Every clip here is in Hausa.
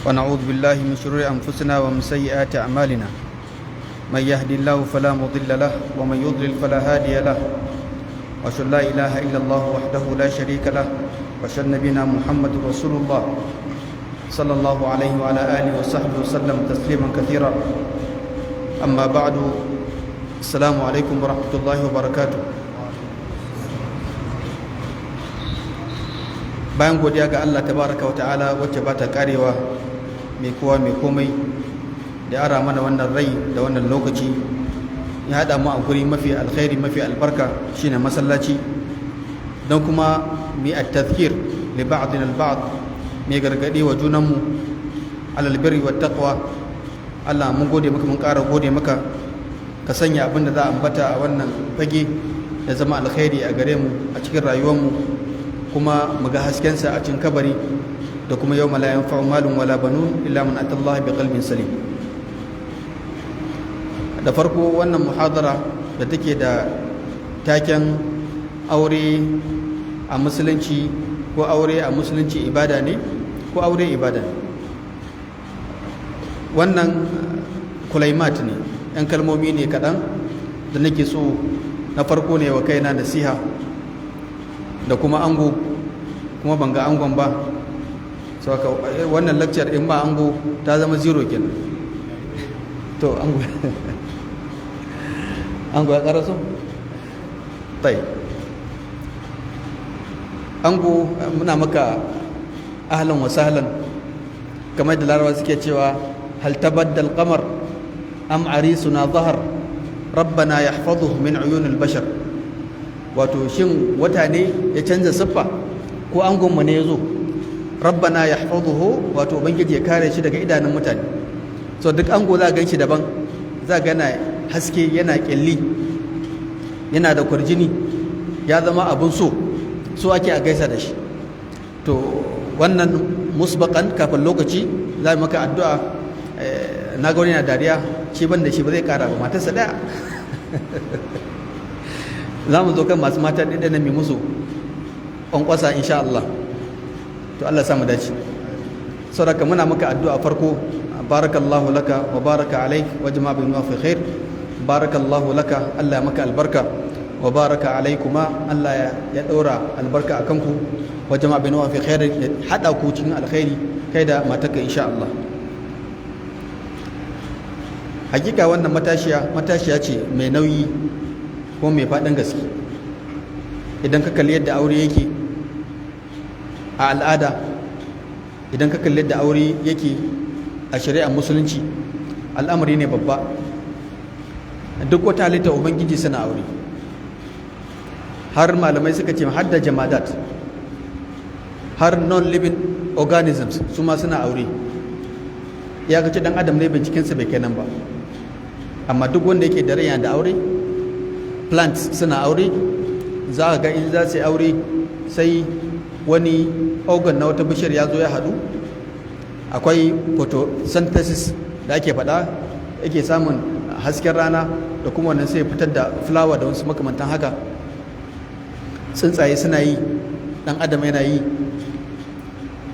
ونعوذ بالله من شرور أنفسنا ومن سيئات أعمالنا من يهدي الله فلا مضل له ومن يضلل فلا هادي له وأشهد لا إله إلا الله وحده لا شريك له وأشهد نبينا محمد رسول الله صلى الله عليه وعلى آله وصحبه وسلم تسليما كثيرا أما بعد السلام عليكم ورحمة الله وبركاته. bayan godiya ga Allah tabaraka wa ta'ala wacce ba ta karewa, mai kowa mai komai da ara mana wannan rai da wannan lokaci ya haɗa mu a guri mafi alkhairi mafi albarka shine masallaci don kuma mai at-tadhkir li ba'dina al-ba'd, mai gargadi wa junanmu alal birri wat taqwa. Allah mun gode maka, mun ƙara gode maka, ka sanya abin da za a ambata a wannan fage da zama alkhairi a gare mu a cikin rayuwarmu, kuma mu ga haskensa a cikin kabari da kuma yau la yanfa'u malun wala banun illa man atallaha bi qalbin salim. Da farko wannan muhadara da take da taken aure a musulunci ko aure a musulunci ibada ne ko aure ibada ne, wannan kulaimat ne, yan kalmomi ne kaɗan da nake so na farko ne wa kaina nasiha da kuma ango, kuma ban ga angon ba, so wannan lecture in ba ango ta zama zero kenan. To ango ango ya karaso tai ango, muna maka ahlan wa sahlan, kamar da larabawa suke cewa hal tabaddal qamar am arisuna zahar rabbana yahfazuhu min uyunil bashar. Wato shin wata ne ya canza siffa ko angonmu ne ya zo? Rabbana yahfazuhu, wato ubangiji ya kare shi daga idanun mutane. So duk ango za a gan shi daban, za a gana haske, yana kyalli, yana da kwarjini, ya zama abin so ake a gaisa da shi. To wannan musbakan kafin lokaci za mu maka addu'a. Na ga wani na dariya, shi ban da shi ba zai kara ba, matarsa daya. Za mu zo kan masu mata ɗaya na mai musu ƙwanƙwasa insha Allah. To Allah samu dace. Saboda muna maka addu'a farko, barakallahu laka wa baraka alaik wa jama'a bainakum fi khair. Barakallahu laka, Allah ya maka albarka, wa baraka alaikuma, Allah ya ɗora albarka akan ku, wa jama'a bainakum fi khair, ya hada ku cikin alkhairi kai da matarka insha Allah. Hakika wannan matashiya ce mai nauyi ko mai faɗin gaske. Idan ka kalli yadda aure yake a al'ada, idan ka kalli yadda aure yake a shari'ar musulunci, al'amari ne babba. Duk wata halitta ubangiji suna aure, har malamai suka ce har da jamadat, har non-living organisms su ma suna aure. Ya kace dan adam ne bincikensa bai kai nan ba, amma duk wanda yake da rai yana da aure. Plants suna aure, za ka ga in za su yi aure sai wani organ na wata bishiyar ya zo ya haɗu. Akwai photosynthesis da ake faɗa, yake samun hasken rana da kuma wannan sai fitar da flower da wasu makamantan haka. Tsuntsaye suna yi, ɗan adam yana yi.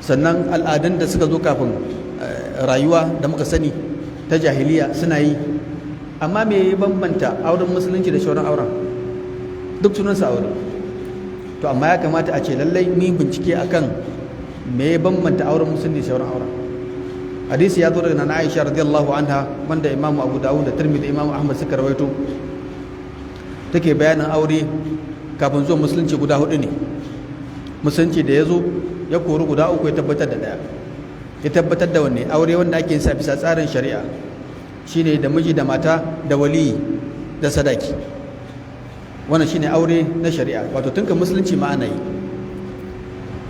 Sannan al'adun da suka zo kafin rayuwa da muka sani ta jahiliya suna yi. Amma me ya bambanta auren musulunci da shauran auren? Duk sunansa aure. To amma ya kamata a ce lallai mun bincike akan me ya bambanta auren musulunci da shauran auren. Hadisi ya zo daga Nana Aisha radiyallahu anha, wanda Imam Abu Dawud da Tirmidhi da Imam Ahmad suka rawaito. Take bayanin aure kafin zuwa musulunci guda 4 ne. Musulunci da ya zo ya kori guda 3, ya tabbatar da daya. Ya tabbatar da wanne? Aure wanda ake yin sa bisa tsarin shari'a, shine da miji da mata da waliyi da sadaki. Wannan shine aure na shari'a, wato tunka musulunci ma ana yi.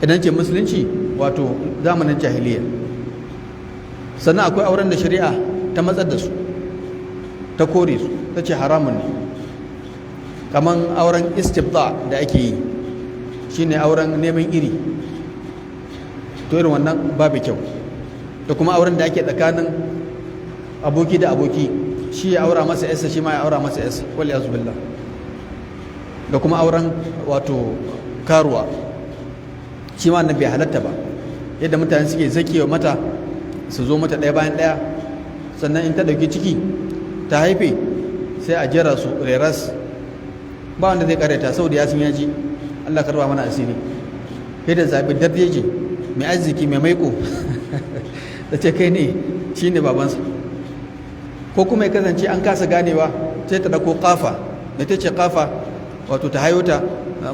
Idan ce musulunci, wato zamanin jahiliya. Sannan akwai auren da shari'a ta matsar da su, ta kore su, ta ce haramun ne. Kaman auren istibda da ake yi, shine auren neman iri. To irin wannan babu kyau. Da kuma auren da ake tsakanin aboki da aboki, shi ya aura masa yasa, shi ma ya aura masa yasa, wal yazu billah. Da kuma auren wato karuwa, shi ma bai halatta ba. Yadda mutane suke zakewa mata su zo mata ɗaya bayan ɗaya, sannan in ta ɗauki ciki ta haife sai a jera su reras, ba wanda zai kareta sau da yasin yaji. Allah karba mana asiri. Sai da zaɓi darjeji mai arziki mai maiko da ce kai ne shi ne babansa, ko kuma ya kasance an kasa ganewa sai ta ɗauko kafa da ta ce kafa wato ta hayota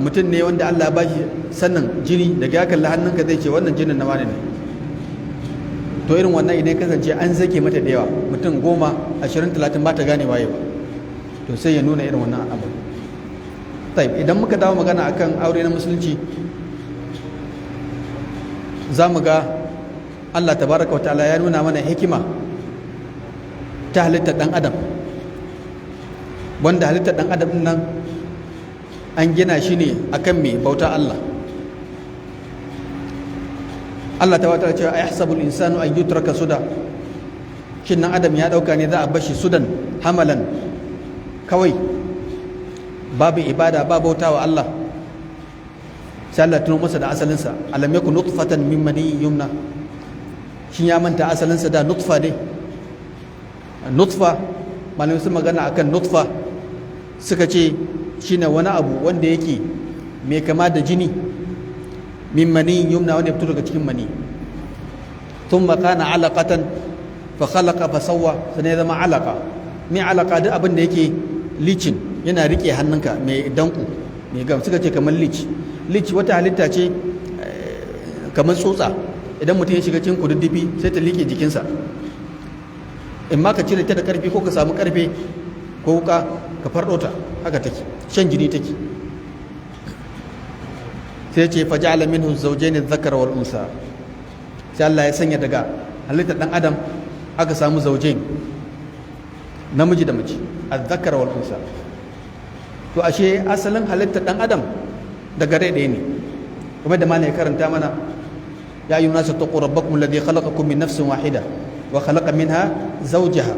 mutum ne wanda Allah ba shi sannan jini daga ya kalli hannunka zai ce wannan jinin na wani ne. To irin wannan idan kasance an zake mata da yawa, mutum 10, 20, 30 ba ta gane waye ba, to sai ya nuna irin wannan al'amari. Taib, idan muka dawo magana akan aure na musulunci, za mu ga Allah tabaraka wa ta'ala ya nuna mana hikima ta halittar ɗan adam, wanda halittar ɗan adam nan an gina shi ne akan mai bauta Allah. Allah ta wata cewa ayahsabul insanu an yutraka suda, shin nan adam ya dauka ne za a bashi sudan hamalan kawai babu ibada ba bauta wa Allah? Sai Allah tuno masa da asalinsa, alam yakun nutfatan min mani yumna, shin ya manta asalinsa da nutfa ne? Nutfa, malamai sun magana akan nutfa suka ce shine wani abu wanda yake mai kama da jini, min mani yumna, wanda ya fito daga cikin mani. Thumma kana alaqatan fa khalaqa fa sawwa, sai ya zama alaqa. Mai alaqa duk abin da yake licin yana rike hannunka mai danko mai gam, suka ce kamar lich wata halitta ce kamar tsutsa, idan mutum ya shiga cikin kududdufi sai ta like jikinsa, in ma ka cire ta da karfi ko ka samu karfe ko wuka ka farɗo ta, haka take, shan jini take. sai ce faja'ala minhu zawjayn adh-dhakara wal unsa, sai Allah ya sanya daga halittar dan adam aka samu zawjayn, namiji da mace, adh-dhakara wal unsa. To ashe asalin halittar dan adam daga rai ɗaya ne, kuma da malai karanta mana ya ayyuhan nasu taqu rabbakum alladhi khalaqakum min nafsin wahida wa khalaqa minha zawjaha.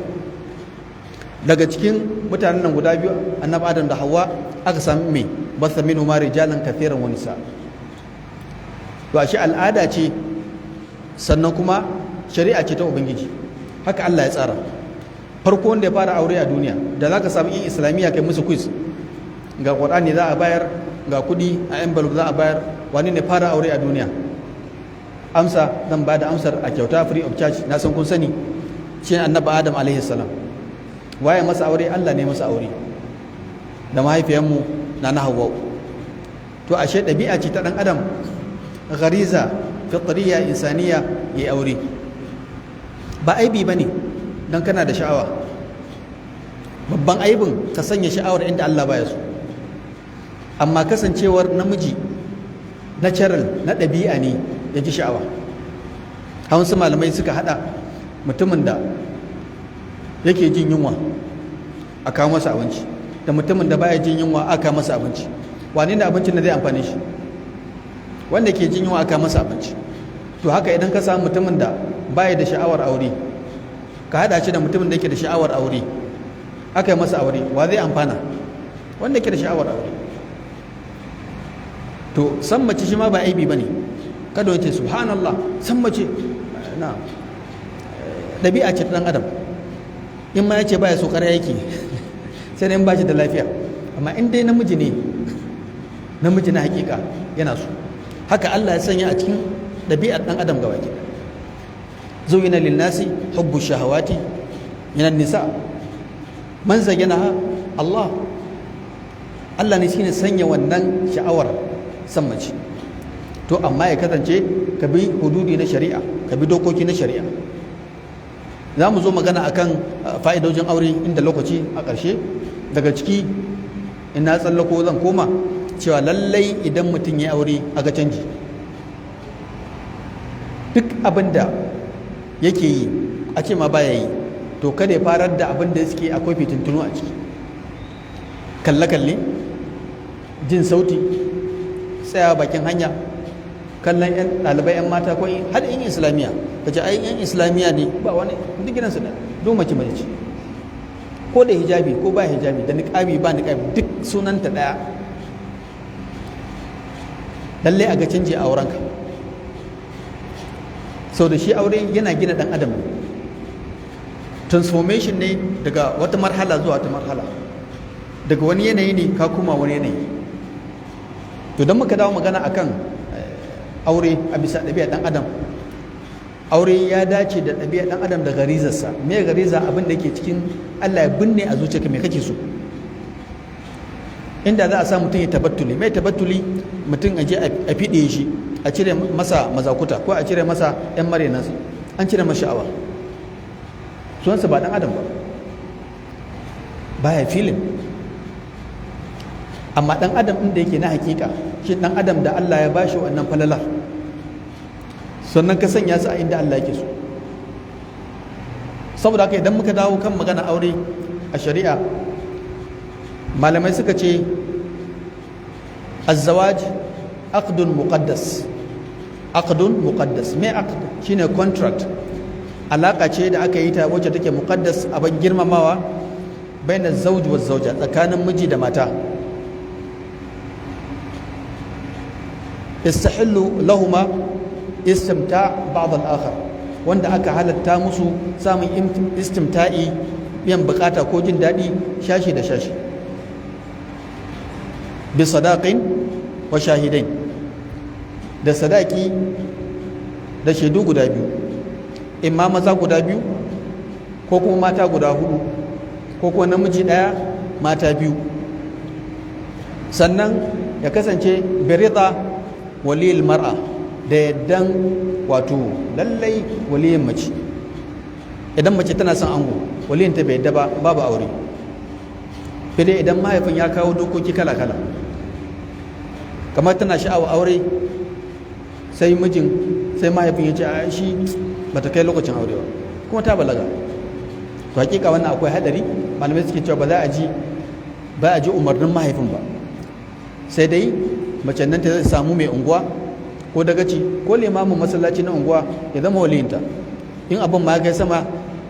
Daga cikin mutanen nan guda biyu, annabi Adam da Hawwa, aka sami mai basa minhuma rijalan kathiran wa nisa. To ashe al'ada ce, sannan kuma shari'a ce ta ubangiji, haka Allah ya tsara. Farko wanda ya fara aure a duniya, da zaka samu yin islamiyya kai musu quiz, ga Qur'ani za a bayar, ga kudi a envelope za a bayar, wani ne fara aure a duniya? Amsa, zan ba da amsar a kyauta, free of charge, na san kun sani, shi annabi Adam alaihi salam. Waye masa aure? Allah ne masa aure, da mahaifiyanmu na Hawwa. To ashe ɗabi'a ce ta ɗan adam, ghariza fitriya insaniya yayi aure, ba aibi bane dan kana da sha'awa. Babban aibin ka sanya sha'awar inda Allah baya so. Amma kasancewar namiji natural na ɗabi'a ne ya ji sha'awa. Hawansu malamai suka hada mutumin da yake jin yunwa a kawo masa abinci da mutumin da baya jin yunwa aka masa abinci, wane ne abincin da zai amfane shi? Wanda ke jin yunwa aka masa abinci. To haka idan ka samu mutumin da baya da sha'awar aure, ka hada shi da mutumin da yake da sha'awar aure, aka yi masa aure, wa zai amfana? Wanda ke da sha'awar aure. To san mace shi ma ba aibi bane, kada wace subhanallah san mace na ɗabi'a ce ta ɗan adam. In ma ya ce baya so ƙarya yake sai dai in ba shi da lafiya, amma in dai namiji ne, namiji na hakika yana so. Haka Allah ya sanya a cikin ɗabi'ar ɗan adam gaba ke. Zuyyina lin-nasi hubbu shahawati minan nisa man zayyanaha Allah. Allah ne shine sanya wannan sha'awar san mace. To amma ya kasance ka bi hududi na shari'a, ka bi dokoki na shari'a. Za mu zo magana akan fa'idojin aure inda lokaci a ƙarshe. Daga ciki in na tsallako zan koma cewa lallai idan mutum ya aure a ga canji. Duk abin da yake yi a ce ma baya yi, to kada ya farar da abin da suke akwai fitintunu a ciki. Kalle-kalle, jin sauti, tsaya bakin hanya, kallon 'yan ɗalibai 'yan mata ko har 'yan islamiyya, ka ce ai 'yan islamiyya ne ba wani, duk gidansu da don mace ce, ko da hijabi ko ba hijabi, da niƙabi ba niƙabi, duk sunanta ɗaya. Lallai a ga canji a aurenka. sau da shi aure yana gina ɗan adam, transformation ne daga wata marhala zuwa wata marhala, daga wani yanayi ne ka kuma wani yanayi. To don muka dawo magana akan aure a bisa ɗabi'a ɗan adam, aure ya dace da ɗabi'a ɗan adam da garizarsa. Me gariza? Abin da ke cikin Allah ya binne a zuciyarka, me kake so. Inda za a sa mutum ya tabattuli, mai tabattuli mutum a je a fiɗe shi, a cire masa mazakuta ko a cire masa 'yan marenansa, an cire masa sha'awa, sunansa ba ɗan adam ba, baya filin. Amma ɗan adam inda yake na hakika shi ɗan adam da Allah ya bashi wannan falalar, sannan ka sanya su a inda Allah yake so. Saboda haka idan muka dawo kan magana aure a shari'a, malamai suka ce azzawaj aqdun muqaddas. Aqdun muqaddas, me aqd? Shine contract, alaka ce da aka yi ta wacce take muqaddas, abin girmamawa, baina zawj wa zawja, tsakanin miji da mata. Yastahillu lahuma istimta' ba'd al-akhar, wanda aka halatta musu samun istimta'i, biyan bukata ko jin daɗi shashi da shashi, bi sadaqin wa shahidain, da sadaki da shaidu guda biyu, imma maza guda biyu ko kuma mata guda hudu ko kuma namiji ɗaya mata biyu. Sannan ya kasance birida waliyil mar'a, da yaddan wato lallai waliyin mace. Idan mace tana son ango, waliyin ta bai yadda ba, babu aure. Fide idan mahaifin ya kawo dokoki kala-kala, kamar tana sha'awa aure, sai mahaifin ya ce a shi bata kai lokacin aure ba, kuma ta balaga. To hakika wannan akwai hadari. Malamai suke cewa ba a ji umarnin mahaifin ba, sai dai mace nan ta samu mai unguwa ko dagaci ko limamin masallaci na unguwa ya zama waliyinta. In abin ma kai sama,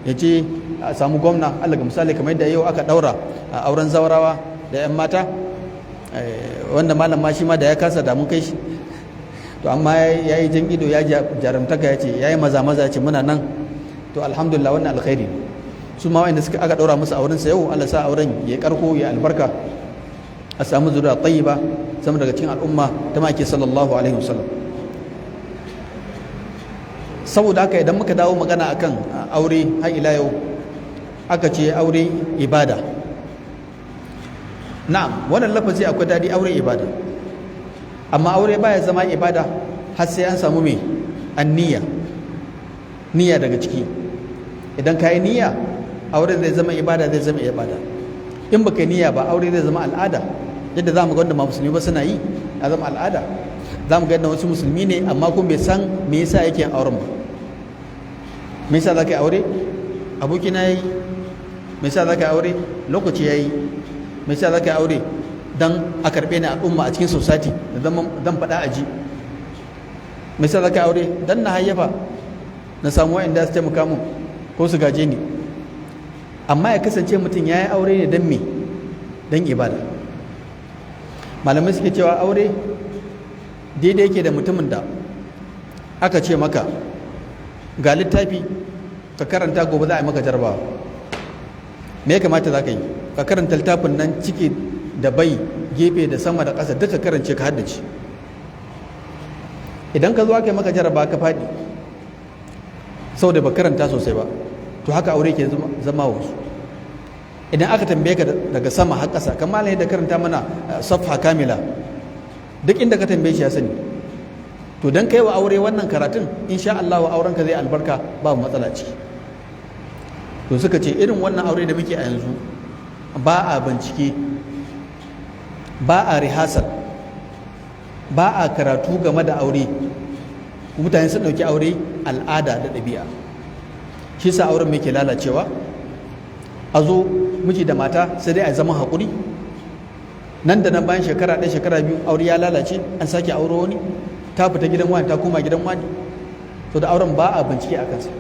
ya ce a samu gwamna. Allah ga misali kamar yadda yau aka daura a auren zawarawa da 'yan mata, wanda malam ma shi ma da ya kasa da mun kai shi, to amma ya yi jan ido, ya jarumtaka, ya ce ya yi maza ya ce muna nan. To alhamdulillah, wannan alkhairi. Su ma wa'anda suka aka daura musu auren sa yau, Allah sa auren ya karko, ya albarka, a samu zuriya tayyiba sama daga cikin al'umma ta maki sallallahu alaihi wasallam. Saboda haka idan muka dawo magana akan aure har ila yau, aka ce aure ibada. Na'am, wannan lafazi akwai dadi, aure ibada, amma aure baya zama ibada har sai an samu mai anniya, niyya daga ciki. Idan ka yi niyya, aure zai zama ibada, zai zama ibada. In baka niyya ba, aure zai zama al'ada, yadda za mu ga wanda ma musulmi ba suna yi, ya zama al'ada. Za mu ga yadda wasu musulmi ne amma kuma bai san me yasa yake yin auren ba. Me yasa za ka yi aure? Abokina ya yi. Me yasa za ka yi aure? Lokaci ya yi. Me yasa za ka yi aure? Dan a karɓe ni al'umma a cikin society da zan faɗa a ji. Me yasa za ka yi aure? Dan na hayyafa, na samu wa'anda su taimaka mun ko su gaje ni. Amma ya kasance mutum ya yi aure ne don me? Don ibada. Malamai suke cewa aure daidai yake da mutumin da aka ce maka ga littafi ka karanta, gobe za a yi maka jarabawa. Me ya kamata za ka yi? Ka karanta littafin nan ciki da bai, gefe da sama da ƙasa, duka karance ka haddace. Idan ka zo aka yi maka jarabawa ka faɗi saboda ba karanta sosai ba, to haka aure ke zama wasu. Idan aka tambaye ka daga sama har ƙasa, kamar ne da karanta mana safha kamila, duk inda ka tambaye shi ya sani. To dan kai wa aure wannan karatun, insha Allah wa aurenka zai albarka, babu matsala ciki. To suka ce irin wannan aure da muke a yanzu, ba a bincike, ba a rihasal, ba a karatu game da aure. Mutane sun ɗauki aure al'ada da ɗabi'a, shi sa auren mai ke lalacewa. A zo miji da mata sai dai a zama haƙuri, nan da nan bayan shekara ɗaya shekara biyu aure ya lalace, an sake aure wani, ta fita gidan wani ta koma gidan wani. To da auren ba a bincike a kansa.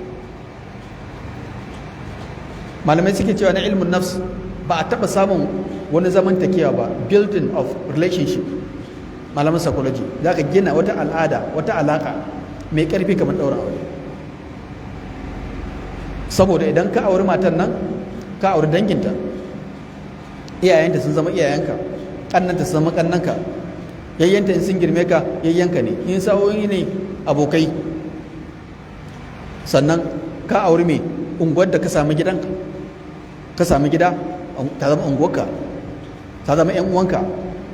Malamai suke cewa na ilmin nafs ba a taɓa samun wani zamantakewa ba, building of relationship. Malaman psychology za ka gina wata al'ada, wata alaƙa mai ƙarfi kamar ɗaurin aure. saboda idan ka auri matan nan ka auri danginta, iyayenta sun zama iyayenka, ƙannanta sun zama ƙannanka, yayyanta in sun girme ka yayyanka ne, in sa'o'i ne abokai. Sannan ka auri mai unguwar da ka sami gidanka, ka sami gida ta zama unguwarka, ta zama yan uwanka,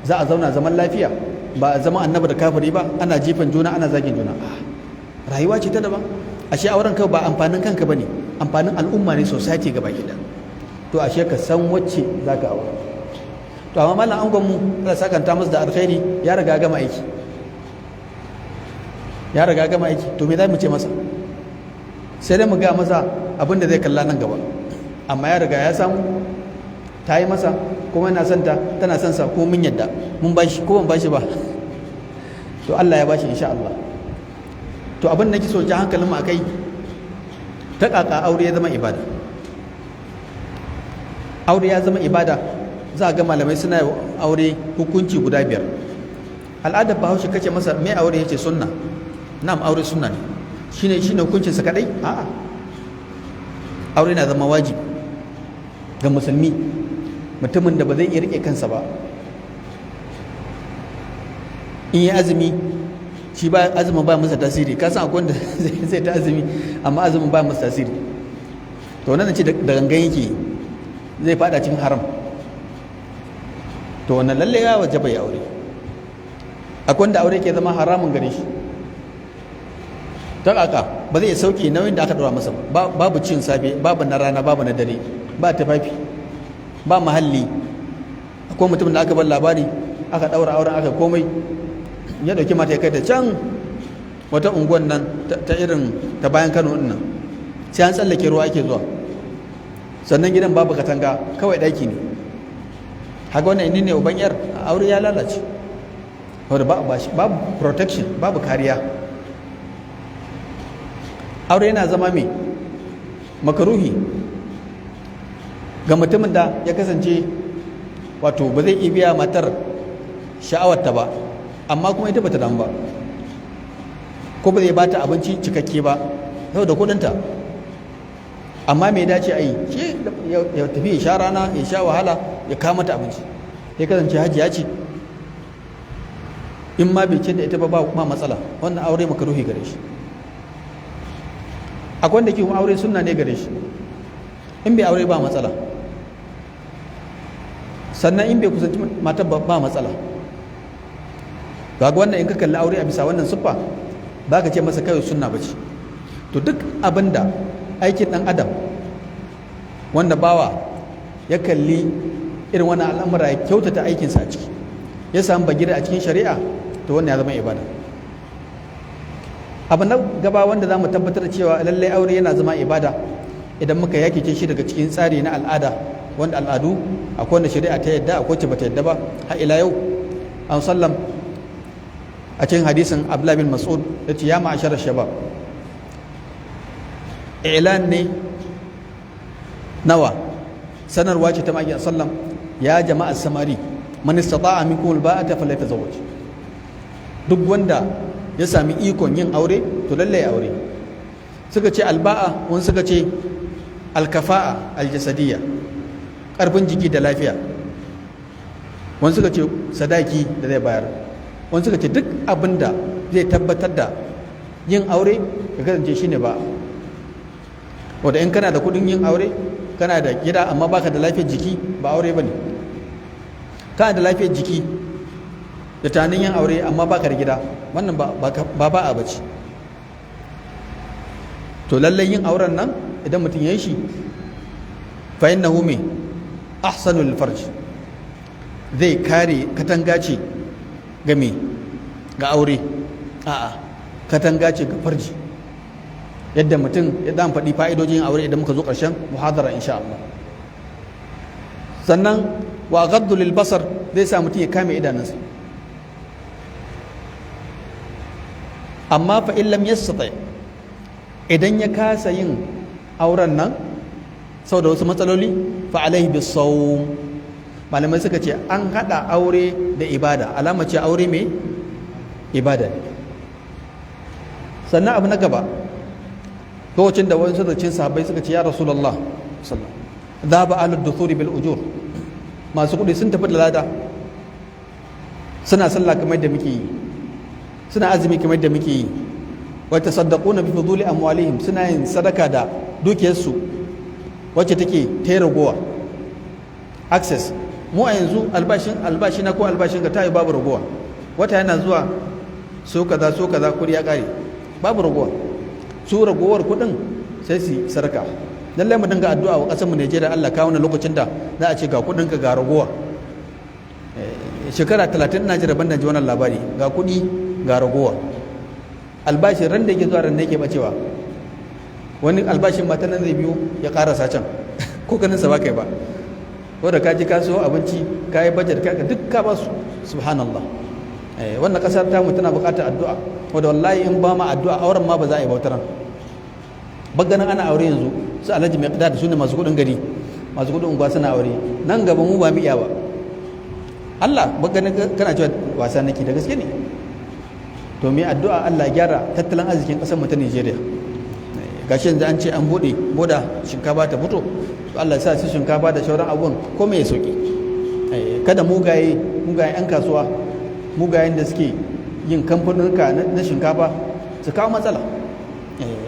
za a zauna zaman lafiya, ba a zama annaba da kafiri ba, ana jifan juna ana zagin juna. Rayuwa ce ta daban. Ashe auren ka ba amfanin kanka bane, amfanin al'umma ne, society gaba gida. To ashe ka san wacce za ka aure. To amma mallan angon mu Allah sakanta masa da alkhairi, ya riga gama aiki, ya riga gama aiki. To me za mu ce masa? Sai dai mu ga masa abin da zai kalla nan gaba. Amma ya riga ya samu, ta yi masa, kuma yana son ta, tana son sa, ko mun yadda mun bashi ko ban bashi ba, to Allah ya bashi insha Allah. To abin da nake so ji hankalin mu akai, ta kaka aure ya zama ibada. Aure ya zama ibada. Za a ga malamai suna aure hukunci guda 5. Al'adar Bahaushe kace masa mai aure yace sunna. Na'am, aure sunna ne. Shine hukuncin sa kadai? A'a. Aure na zama wajibi ga musulmi, mutumin da ba zai iya rike kansa ba. In yi azumi, shi ba azumin ba masa tasiri. Ka san akwai wanda zai ta azumi amma azumin ba masa tasiri. To wannan ce da gangan yake zai fada cikin haram. To wannan lalle ya wajaba ya aure. Akwai wanda aure ke zama haramun gare shi. Ta kaka ba zai sauke nauyin da aka dora masa ba. Babu cin safe, babu na rana, babu na dare, ba tafafi, ba mahalli. Akwai mutumin da aka bar labari, aka daura auren, aka komai, ya dauki mata ya kai ta can wata unguwan nan ta irin ta bayan Kano din nan, sai an tsallake ruwa ake zuwa, sannan gidan babu katanga, kawai daki ne. Haka wannan inni ne uban yar, aure ya lalace, wanda babu protection, babu kariya. Aure yana zama mai makaruhi ga mutumin da ya kasance wato ba zai iya biya matar sha'awarta ba, amma kuma ita bata damu ba, ko ba zai bata abinci cikakke ba saboda kudinta, amma mai dace a yi shi ya tafi ya sha rana, ya sha wahala, ya kama ta abinci, ya kasance hajiya ce, in ma bai ce da ita ba matsala. Wannan aure makaruhi gare shi. Akwai wanda ke kuma aure sunna ne gare shi, in bai aure ba matsala, sannan in bai kusanci matar ba matsala. Ga wannan in ka kalli aure a bisa wannan siffa, ba ka ce masa kawai sunna ba ce. To duk abinda aikin ɗan adam wanda bawa ya kalli irin wannan al'amura, ya kyautata aikinsa a ciki, ya samu bagire a cikin shari'a, to wannan ya zama ibada. Abu na gaba wanda za mu tabbatar cewa lallai aure yana zama ibada, idan muka yakice shi daga cikin tsari na al'ada, wanda al'adu akwai wanda shari'a ta yadda, akwai wacce bata yadda ba. Har ila yau an sallam a cikin hadisin Abdullah bin Mas'ud ya ce, ya ma'ashar shabab, ilan ne nawa, sanarwa ce ta ma'aikin sallam, ya jama'a samari, man istata'a minkum alba'ata falyatazawwaj. Duk wanda ya sami ikon yin aure to lallai aure. Suka ce alba'a, wani suka ce alkafa'a aljasadiyya, karfin jiki da lafiya, wani suka ce sadaki da zai bayar, wani suka ce duk abin da zai tabbatar da yin aure ka kasance shine ba. Wanda in kana da kudin yin aure, kana da gida amma baka da lafiyar jiki, ba aure bane. Kana da lafiyar jiki da tunanin yin aure amma baka da gida, wannan ba a bace. To lallai yin auren nan idan mutum ya yi shi, fa innahu min ahsanul farj, zai kare katanga ce ga me, ga aure. A'a, katanga ce ga farji. Yadda mutum ya dan faɗi fa'idojin yin aure idan muka zo ƙarshen muhadara insha Allah. Sannan wa ghaddu lil basar, zai sa mutum ya kame idanunsa. Amma fa in lam yastati, idan ya kasa yin auren nan saboda wasu matsaloli, fa alaihi bisawm. Malamai suka ce an hada aure da ibada, alama ce aure mai ibada ne. Sannan abu na gaba, lokacin da wani sadacin sahabbai suka ce ya rasulullah sallallahu dhaba ahlud duthuri bil ujur, masu kudi sun tafi da lada, suna sallah kamar da muke yi, suna azumi kamar da muke yi, wa tasaddaquna bi fuduli amwalihim, suna yin sadaka da dukiyarsu wacce take ta ragowa access. Mu a yanzu albashi na ko albashin ka tayi babu ragowa, wata yana zuwa so kaza kudi ya kare, babu ragowa. Su ragowar kudin sai su sadaka. Lallai mu dinga addu'a wa kasar mu Najeriya, Allah kawo na lokacin da za a ce ga kudin ka ga ragowa. Shekara 30 ina jira banda ji wannan labari, ga kudi ga ragowa. Albashi ran da yake zuwa ran da yake bacewa, wani albashin mata nan zai biyo ya karasa can ko ganin sa ba kai ba, wanda ka ji ka so abinci ka yi budget ka duk ka ba su. Subhanallah. Wannan kasar ta mu tana buƙatar addu'a, wanda wallahi in ba ma addu'a auren ma ba za a yi bautaran. Baganan ana aure yanzu su Alhaji mai da su ne masu kudin gari, masu kudin unguwa suna aure, nan gaba mu ba mu iya ba. Allah baganan kana cewa wasa nake, da gaske ne. To mai addu'a Allah ya gyara tattalin arzikin kasar mu ta Najeriya. Gashi yanzu an ce an bude boda shinkafa ta fito, to Allah ya sa su shinkafa da shauran abubuwan ko me ya sauki. Kada mugaye 'yan kasuwa, mugayen da suke yin kamfanuka na shinkafa su kawo matsala.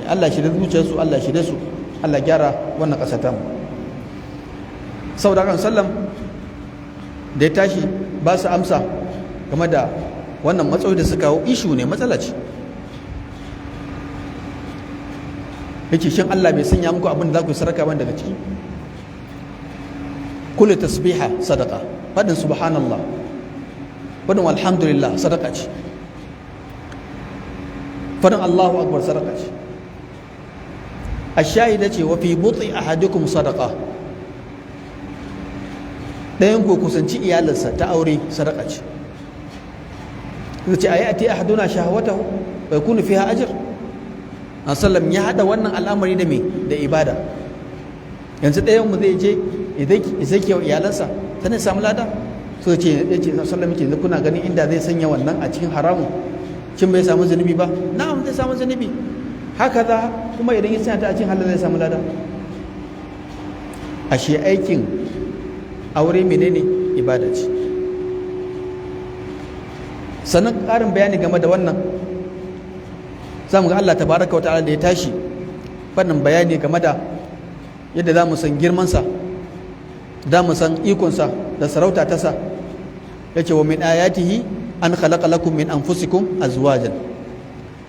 Allah shi da zuciyarsu, Allah shi da su, Allah gyara wannan ƙasa ta mu. Saboda kan sallam da ya tashi ba su amsa game da wannan matsayi da suka kawo, ishu ne, matsala ce. Yake shin Allah bai sanya muku abin da za ku yi saraka ban daga ciki? Kullu tasbiha sadaqa, fadin subhanallah, fadin alhamdulillah sadaka ce, fadin Allahu akbar sadaka ce. Ashahida ce wa fi buti ahadikum sadaqa, ɗayan ku kusanci iyalinsa ta aure sadaka ce. Yace ayati ahaduna shahwatahu wa yakunu fiha ajr. Sallam ya hada wannan al'amari da me, da ibada. Yanzu ɗayan mu zai je idan zai kewa iyalansa tana samu lada, so ce sallam yake kuna ganin inda zai sanya wannan a cikin haramun, cin bai samu zunubi ba? Na'am, zai samu zunubi. Haka za kuma idan ya sanya ta a cikin halal zai samu lada. Ashe aikin aure menene? Ibada ce. Sannan ƙarin bayani game da wannan, za mu ga Allah tabaraka wa ta'ala da ya tashi fannin bayani game da yadda za mu san girmansa, za mu san ikonsa da sarauta tasa. Ya ce wa min ayatihi an khalaqa lakum min anfusikum azwajan.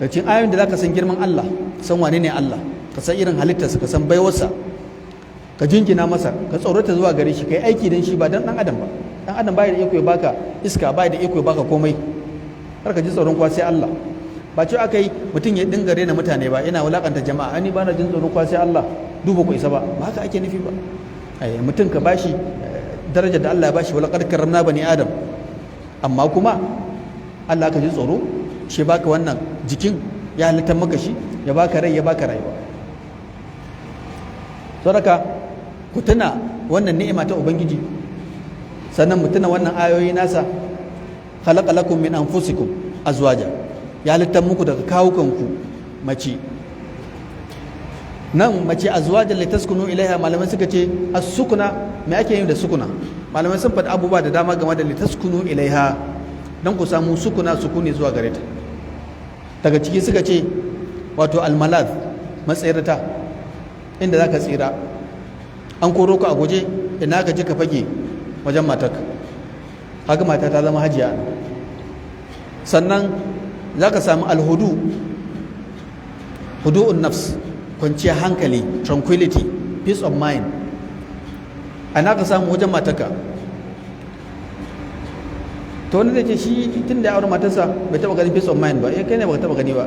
Da cikin ayoyin da za ka san girman Allah, san wane ne Allah, ka san irin halittarsa, ka san baiwarsa, ka jingina masa, ka tsorata zuwa gare shi, ka yi aiki don shi ba don ɗan adam ba. Ɗan adam bai da iko ya baka iska, bai da iko ya baka komai, har ka ji tsoron kuwa sai Allah. Ba ce aka yi mutum ya dinga rena mutane ba, yana wulakanta jama'a, ni ba na jin tsoron kuwa sai Allah, duba ku isa ba, ba haka ake nufi ba. Mutum ka bashi darajar da Allah ya bashi, wala qad karramna bani adam, amma kuma Allah ka ji tsoro, shi baka wannan jikin, ya halittar maka shi, ya baka rai, ya baka rayuwa. Saboda ku tuna wannan ni'ima ta Ubangiji, sannan mu tuna wannan ayoyi nasa. Khalaqa lakum min anfusikum azwaja, ya halittar muku daga kawukanku mace. Nan mace azwajan litaskunu ilaiha, malamai suka ce as-sukuna, me ake yi da sukuna? Malamai sun faɗi abubuwa da dama game da litaskunu ilaiha, dan ku samu sukuna, sukuni zuwa gare ta. Daga ciki suka ce wato almalaz, matsayarta, inda za ka tsira. An koro ka a guje, ina ka je ka fage wajen matarka, haka mata ta zama hajiya. Sannan za ka samu alhudu, hudu'un nafs, kwanciyar hankali, tranquility, peace of mind, ana ka samu wajen matarka. To wani zai ce shi tun da ya aure matarsa bai taba gani peace of mind ba, kai ne baka taba gani ba.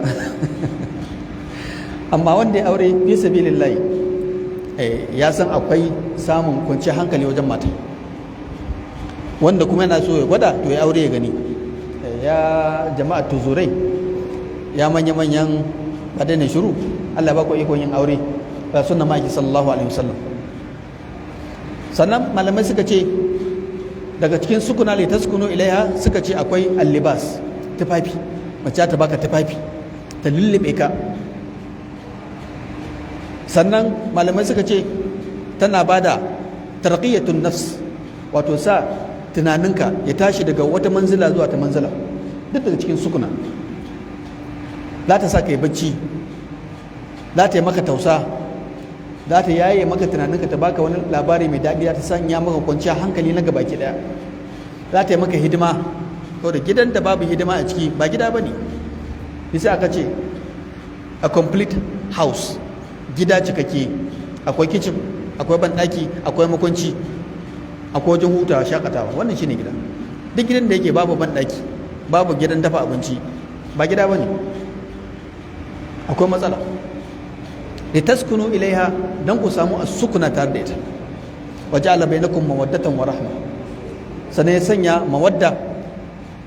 Amma wanda ya aure fi sabilillahi ya san akwai samun kwanciyar hankali wajen mata. Wanda kuma yana so ya gwada, to ya aure ya gani. Ya jama'a tuzurai, ya manya-manyan adana shiru, Allah ba ku ikon yin aure ba, sunna maki sallallahu alaihi wasallam. Sannan malamai suka ce daga cikin sukuna li taskunu ilaiha, suka ce akwai allibas, tufafi. Mace ta baka tufafi, ta lullube ka, sannan malamai suka ce tana bada tarqiyatun nafs, wato sa tunaninka ya tashi daga wata manzila zuwa ta manzila, duk daga cikin sukuna. Za ta sa ka yi bacci, za ta yi maka tausa, za ta yaye maka tunaninka, ta baka wani labari mai daɗi, za ta sanya maka kwanciya hankali na gabaki ɗaya, za ta yi maka hidima. Kau da gidan da babu hidima a ciki ba gida ba ne. Bisa aka ce a complete house, gida cikakke, akwai kicin, akwai banɗaki, akwai makwanci, akwai wajen hutawa shakatawa, wannan shine gida. Duk gidan da yake babu banɗaki, babu gidan dafa abinci, ba gida ba ne, akwai matsala. Da taskunu ilaiha, don ku samu as-sukuna tare da ita. Waja'ala bainakum mawaddatan wa rahma. Sannan ya sanya mawadda,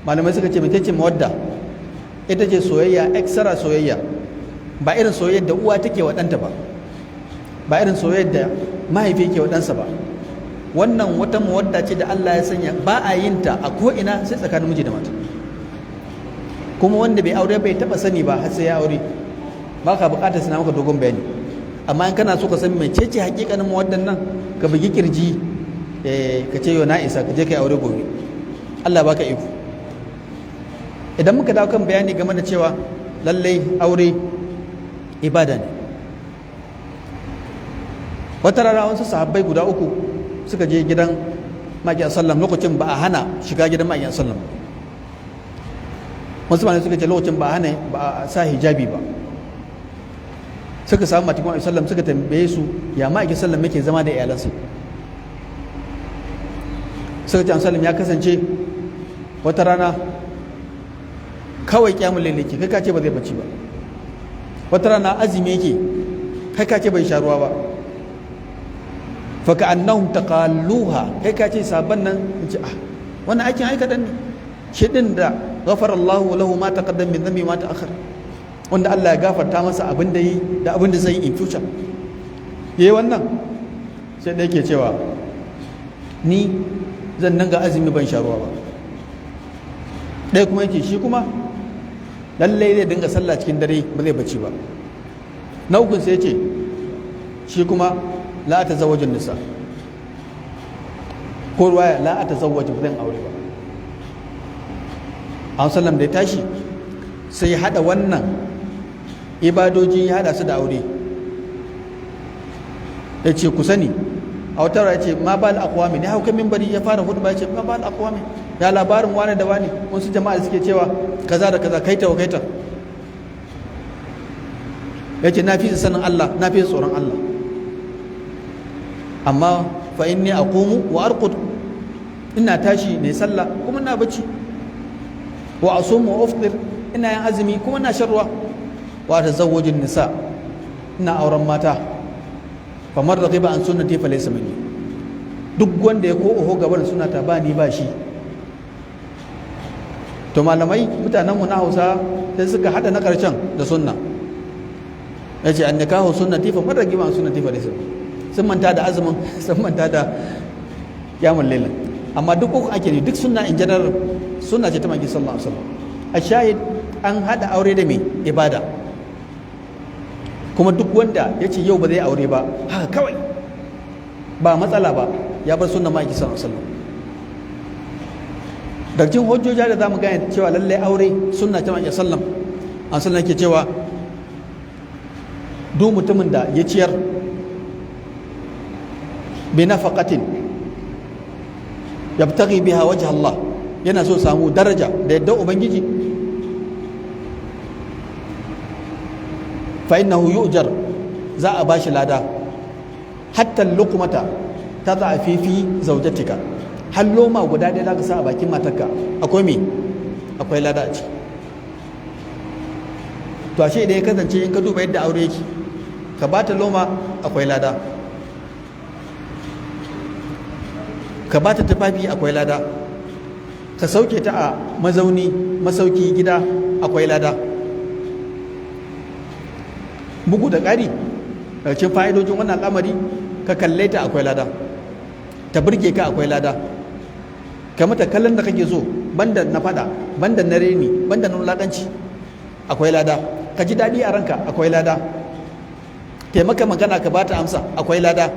malamai suka ce mece ce mawadda? Ita ce soyayya, extra soyayya, ba irin soyayyar da uwa take wa ɗanta ba, ba irin soyayyar da mahaifi ke wa ɗansa ba. Wannan wata mawadda ce da Allah ya sanya, ba a yin ta a ko'ina sai tsakanin miji da mata. Kuma wanda bai aure bai taɓa sani ba har sai ya aure, ba ka buƙatar suna maka dogon bayani. Amma in kana so ka san mece ce hakikanin mawaddan nan, ka bugi kirji, ka ce yau na isa, ka je ka yi aure gobe, Allah baka iko. Idan muka dawo kan bayani game da cewa lallai aure ibada ne, wata rana wasu sahabbai guda uku suka je gidan Maki sallam, lokacin ba a hana shiga gidan Maki sallam. Wasu malamai suka ce lokacin ba a hana ba a sa hijabi ba. Suka samu Maki sallam suka tambaye su ya Maki sallam yake zama da iyalansa. Suka ce sallam ya kasance wata rana kawai kyamun lalle ke, kai ka ce ba zai bacci ba. Wata rana azumi yake, kai ka ce bai sha ruwa ba. Fa ka'annahum taqalluha, kai ka ce sabon nan in ce wannan aikin aikatan ne shi din da ghafara Allahu lahu ma taqaddam min dhanbi ma ta'akhkhar, wanda Allah ya gafarta masa abin da yi da abin da zai yi in future. Yayi wannan sai da yake cewa ni zan nan ga azumi ban sha ruwa ba. Ɗaya kuma yake shi kuma lallai zai dinga sallah cikin dare ba zai bacci ba. Na ukun sai ce shi kuma la ta zawajin nisa, ko ruwaya la ta zawajin ba zan aure ba. A sallam da ya tashi sai hada wannan ibadoji ya hada su da aure. Ya ce ku sani, a wata ya ce ma bal aqwami, ne hauka minbari ya fara hudu ba ya ce ma bal aqwami, ya labarin wane da wane, wasu jama'a da suke cewa kaza da kaza, kaita wa kaita. Ya ce na fi sanin Allah, na fi tsoron Allah, amma fa inni aqumu wa arqud, ina tashi ne sallah kuma ina bacci, wa asumu wa afṭir, ina yin azumi kuma ina shan ruwa, wa tazawwajun nisa, ina auren mata. Famar raghiba an sunnati fa laysa minni, duk wanda ya ko oho gaban sunnata ba ni ba shi. To malamai mutanenmu na Hausa sai suka hada na karshen da sunna, ya ce an nikahu sunnati fa man raghiba an sunnati fa laysa minni. Sun manta da azumin, sun manta da yamun lailin, amma duk uku ake ne, duk sunna in general sunna ce ta Manzo sallallahu alaihi wasallam. A shahid an hada aure da mai ibada, kuma duk wanda ya ce yau ba zai aure ba haka kawai ba matsala ba, ya bar sunna Manzo sallallahu alaihi wasallam. Da cikin hujjoji da zamu gane cewa lallai aure sunna ta Manzo sallallahu alaihi wasallam ke cewa duk mutumin da ya ciyar bi nafaqatin yabtaghi biha wajha Allah, yana so samu daraja da yadda ubangiji, fa innahu yu'jar, za a bashi lada, hatta luqmata tad'a fi zawjatika, har loma guda ɗaya zaka sa a bakin matarka akwai me, akwai lada a ciki. To ashe idan ya kasance in ka duba yadda aure yake, ka bata loma akwai lada, ka ba ta tufafi akwai lada, ka sauke ta a mazauni masauki gida akwai lada. Bugu da ƙari daga cikin fa'idojin wannan al'amari, ka kalle ta akwai lada, ta burge ka akwai lada, ka mata kallon da kake so, banda na fada, banda na reni, banda na wulaƙanci akwai lada, ka ji daɗi a ranka akwai lada. taimaka magana ka bata amsa akwai lada.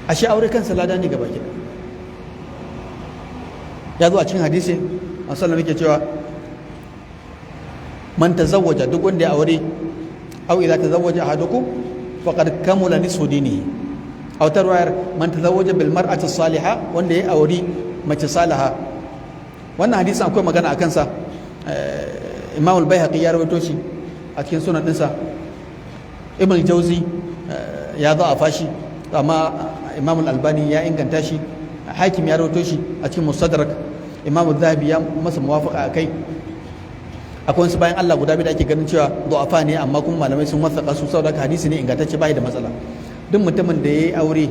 Ashe aure kansa lada ne gaba gida. Ya zo a cikin hadisi a sallam yake cewa man tazawwaja, duk wanda ya aure, aw idza tazawwaja ahadukum faqad kamula nisfu dinihi. A wata ruwayar man tazawwaja bil mar'ati salihah, wanda ya auri mace salaha. Wannan hadisin akwai magana a kansa. Imam al-Baihaqi ya rawaito shi a cikin sunan dinsa. Ibn al-Jawzi ya za'afa shi, amma Imam al-Albani ya inganta shi. Hakim ya rawaito shi a cikin Mustadrak. Imam al-Zahabi ya masa muwafaqa akai. Akwai wasu bayan Allah guda biyu da ake ganin cewa du'afa ne, amma kuma malamai sun wasaka su saboda hadisi ne ingantacce, bai da matsala. Duk mutumin da ya yi aure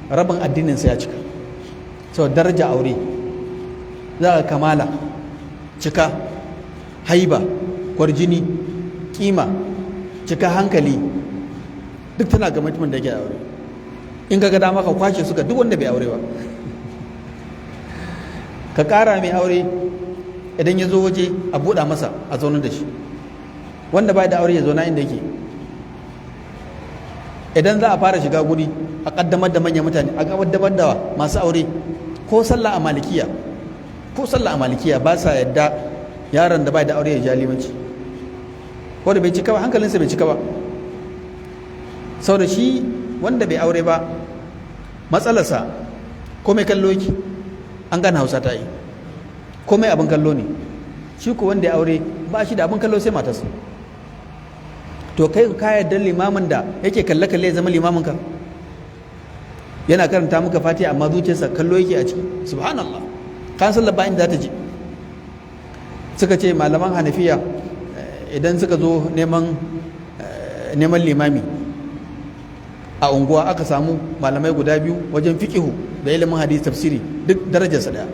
rabin addininsa ya cika. Saboda daraja aure za ka kamala, cika, haiba, kwarjini, kima, cika hankali, duk tana ga mutumin da yake aure. In ka ga dama ka kwashe su ga duk wanda bai aure ba. Ka ƙara mai aure, idan ya zo waje a buɗa masa a zaunar da shi. Wanda bai da aure ya zauna inda yake. Idan za a fara shiga guri a ƙaddamar da manyan mutane, a ƙaddamar da masu aure, ko sallah a malikiya ba sa yadda yaron da bai da aure ya ja limanci, ko da bai cika ba, hankalinsa bai cika ba. Sau da shi wanda bai aure ba matsalarsa komai kallo yake, an gane Hausa ta yi, komai abin kallo ne. Shi ko wanda ya aure ba shi da abin kallo sai matarsa. To kai ka yarda limamin da yake kalle-kalle ya zama limaminka, yana karanta muka fatiha amma zuciyarsa kallo yake a ciki? Subhanallah, kan sallar ba inda za ta je. Suka ce malaman Hanafiya idan suka zo neman limami a unguwa, aka samu malamai guda biyu wajen fiqihu da ilimin hadisi tafsiri, duk darajarsa daya,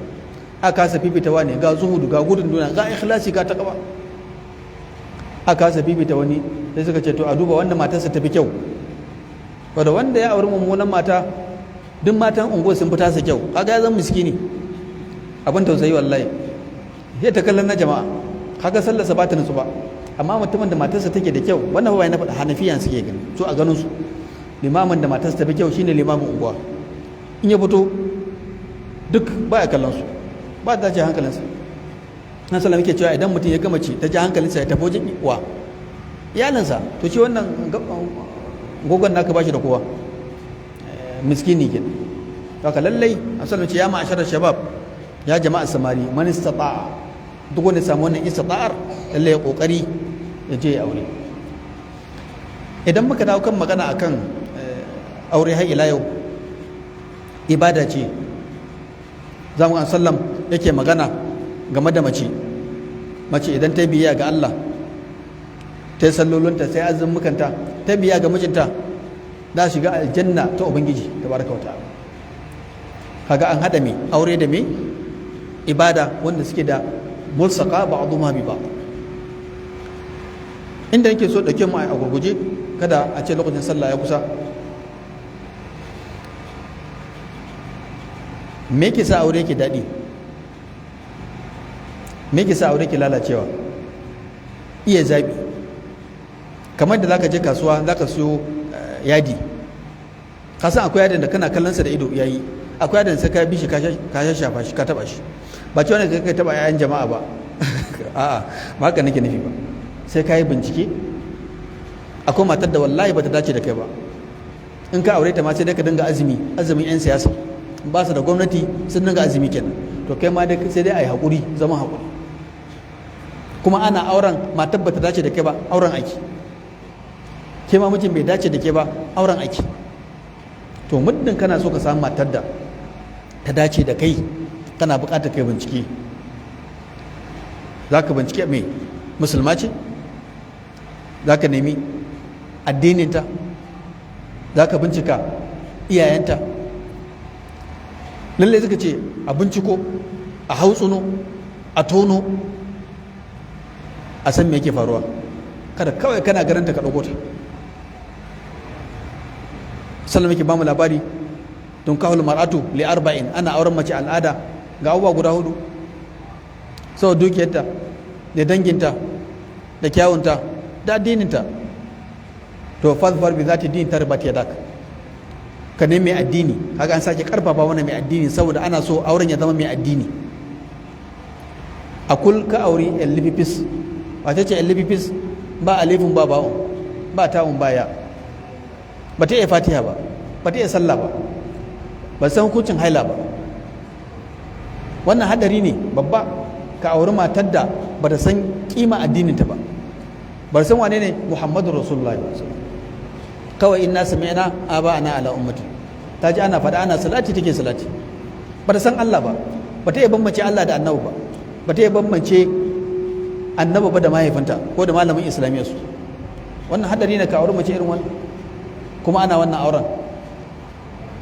aka kasa fifita wani ga zuhudu ga gudun duniya ga ikhlasi ga taqwa, aka kasa fifita wani, sai suka ce to a duba wanda matarsa tafi kyau. Wanda ya auri mummunan mata, duk matan unguwa sun fita sa kyau, kaga ya zama miskini, abin tausayi wallahi. Sai ta kallon na jama'a, kaga sallarsa ba ta nutsu ba. Amma mutumin da matarsa take da kyau, wannan ba na faɗa, Hanafiyan suke gani su a ganin su, limamin da matarsa tafi kyau shine limamin unguwa. In ya fito duk baya kallon su, ba ta ji hankalinsa. Na sallam yake cewa idan mutum ya gama ce ta ji hankalinsa ya tafi wajen wa iyalinsa, to shi wannan gogon naka bashi da kowa, miskini ke. Haka lallai a sallam ce ya ma'asharar shabab, ya jama'a samari, man istata'a, duk wanda samu wannan istata'ar lallai ya kokari ya je ya aure. Idan muka dawo kan magana akan aure har ila yau, ibada ce. Za mu sallam yake magana game da mace idan ta biya ga Allah, ta yi sallolinta, sai azumukanta, ta biya ga mijinta, za shiga aljanna ta Ubangiji tabaraka wa ta'ala. Kaga an hada me aure da me ibada wanda suke da mulsaka ba'dhuma bi ba'd. Inda yake so dauke mu a gurguje, kada a ce lokacin sallah ya kusa. Me yake sa aure yake daɗi? Me yake sa aure yake lalacewa? Iya zaɓi. Kamar da zaka je kasuwa zaka siyo yadi, ka san akwai yadin da kana kallon sa da ido yayi, akwai yadin sai ka bi shi ka shafa shi ka taba shi, ba cewa ne kai taba yayan jama'a ba. A'a, ba haka nake nufi ba. Sai ka yi bincike. Akwai matar da wallahi bata dace da kai ba, in ka aure ta ma sai dai ka dinga azumin 'yan siyasa, ba su da gwamnati sun dinga azumi kenan. To kai ma sai dai a yi haƙuri, zama haƙuri. Kuma ana auren matar bata dace da kai ba, auren aiki. Ke ma mijin bai dace da ke ba, auren aiki. To muddin kana so ka samu matar da ta dace da kai, kana buƙatar kai bincike. Za ka bincike mai musulma ce, za ka nemi addininta, za ka bincika iyayenta. Lallai suka ce a binciko, a hautsuno, a tono, a san me yake faruwa. Kada kawai kana garanta ka ɗauko ta. Sallam yake ba mu labari, don kahul mar'atu li 40, ana auren mace al'ada ga abubuwa guda 4, sau dukiyarta da danginta da kyawunta da addininta. to fazfar bi zati din tarbat yadak, ka ne mai addini. Kaga an sake karfafa wani mai addini saboda ana so auren ya zama mai addini. Akul ka auri llipipis, wace ce llipipis? Ba alifin ba bawon, ba tawun baya, ba ta iya fatiha ba, ba ta iya sallah ba, ba san hukuncin haila ba. Wannan hadari ne babba, ka auri matar da ba ta san kima addininta ba, ba san wane ne Muhammadu Rasulullahi. Kawai inna sami'na aba'ana ala ummati, ta ji ana faɗa ana salati take salati, ba ta san Allah ba, ba ta iya bambance Allah da annabi ba, ba ta iya bambance annabi ba da mahaifinta ko da malamin islamiyya su. Wannan hadari ne ka auri mace irin wannan, kuma ana wannan auren.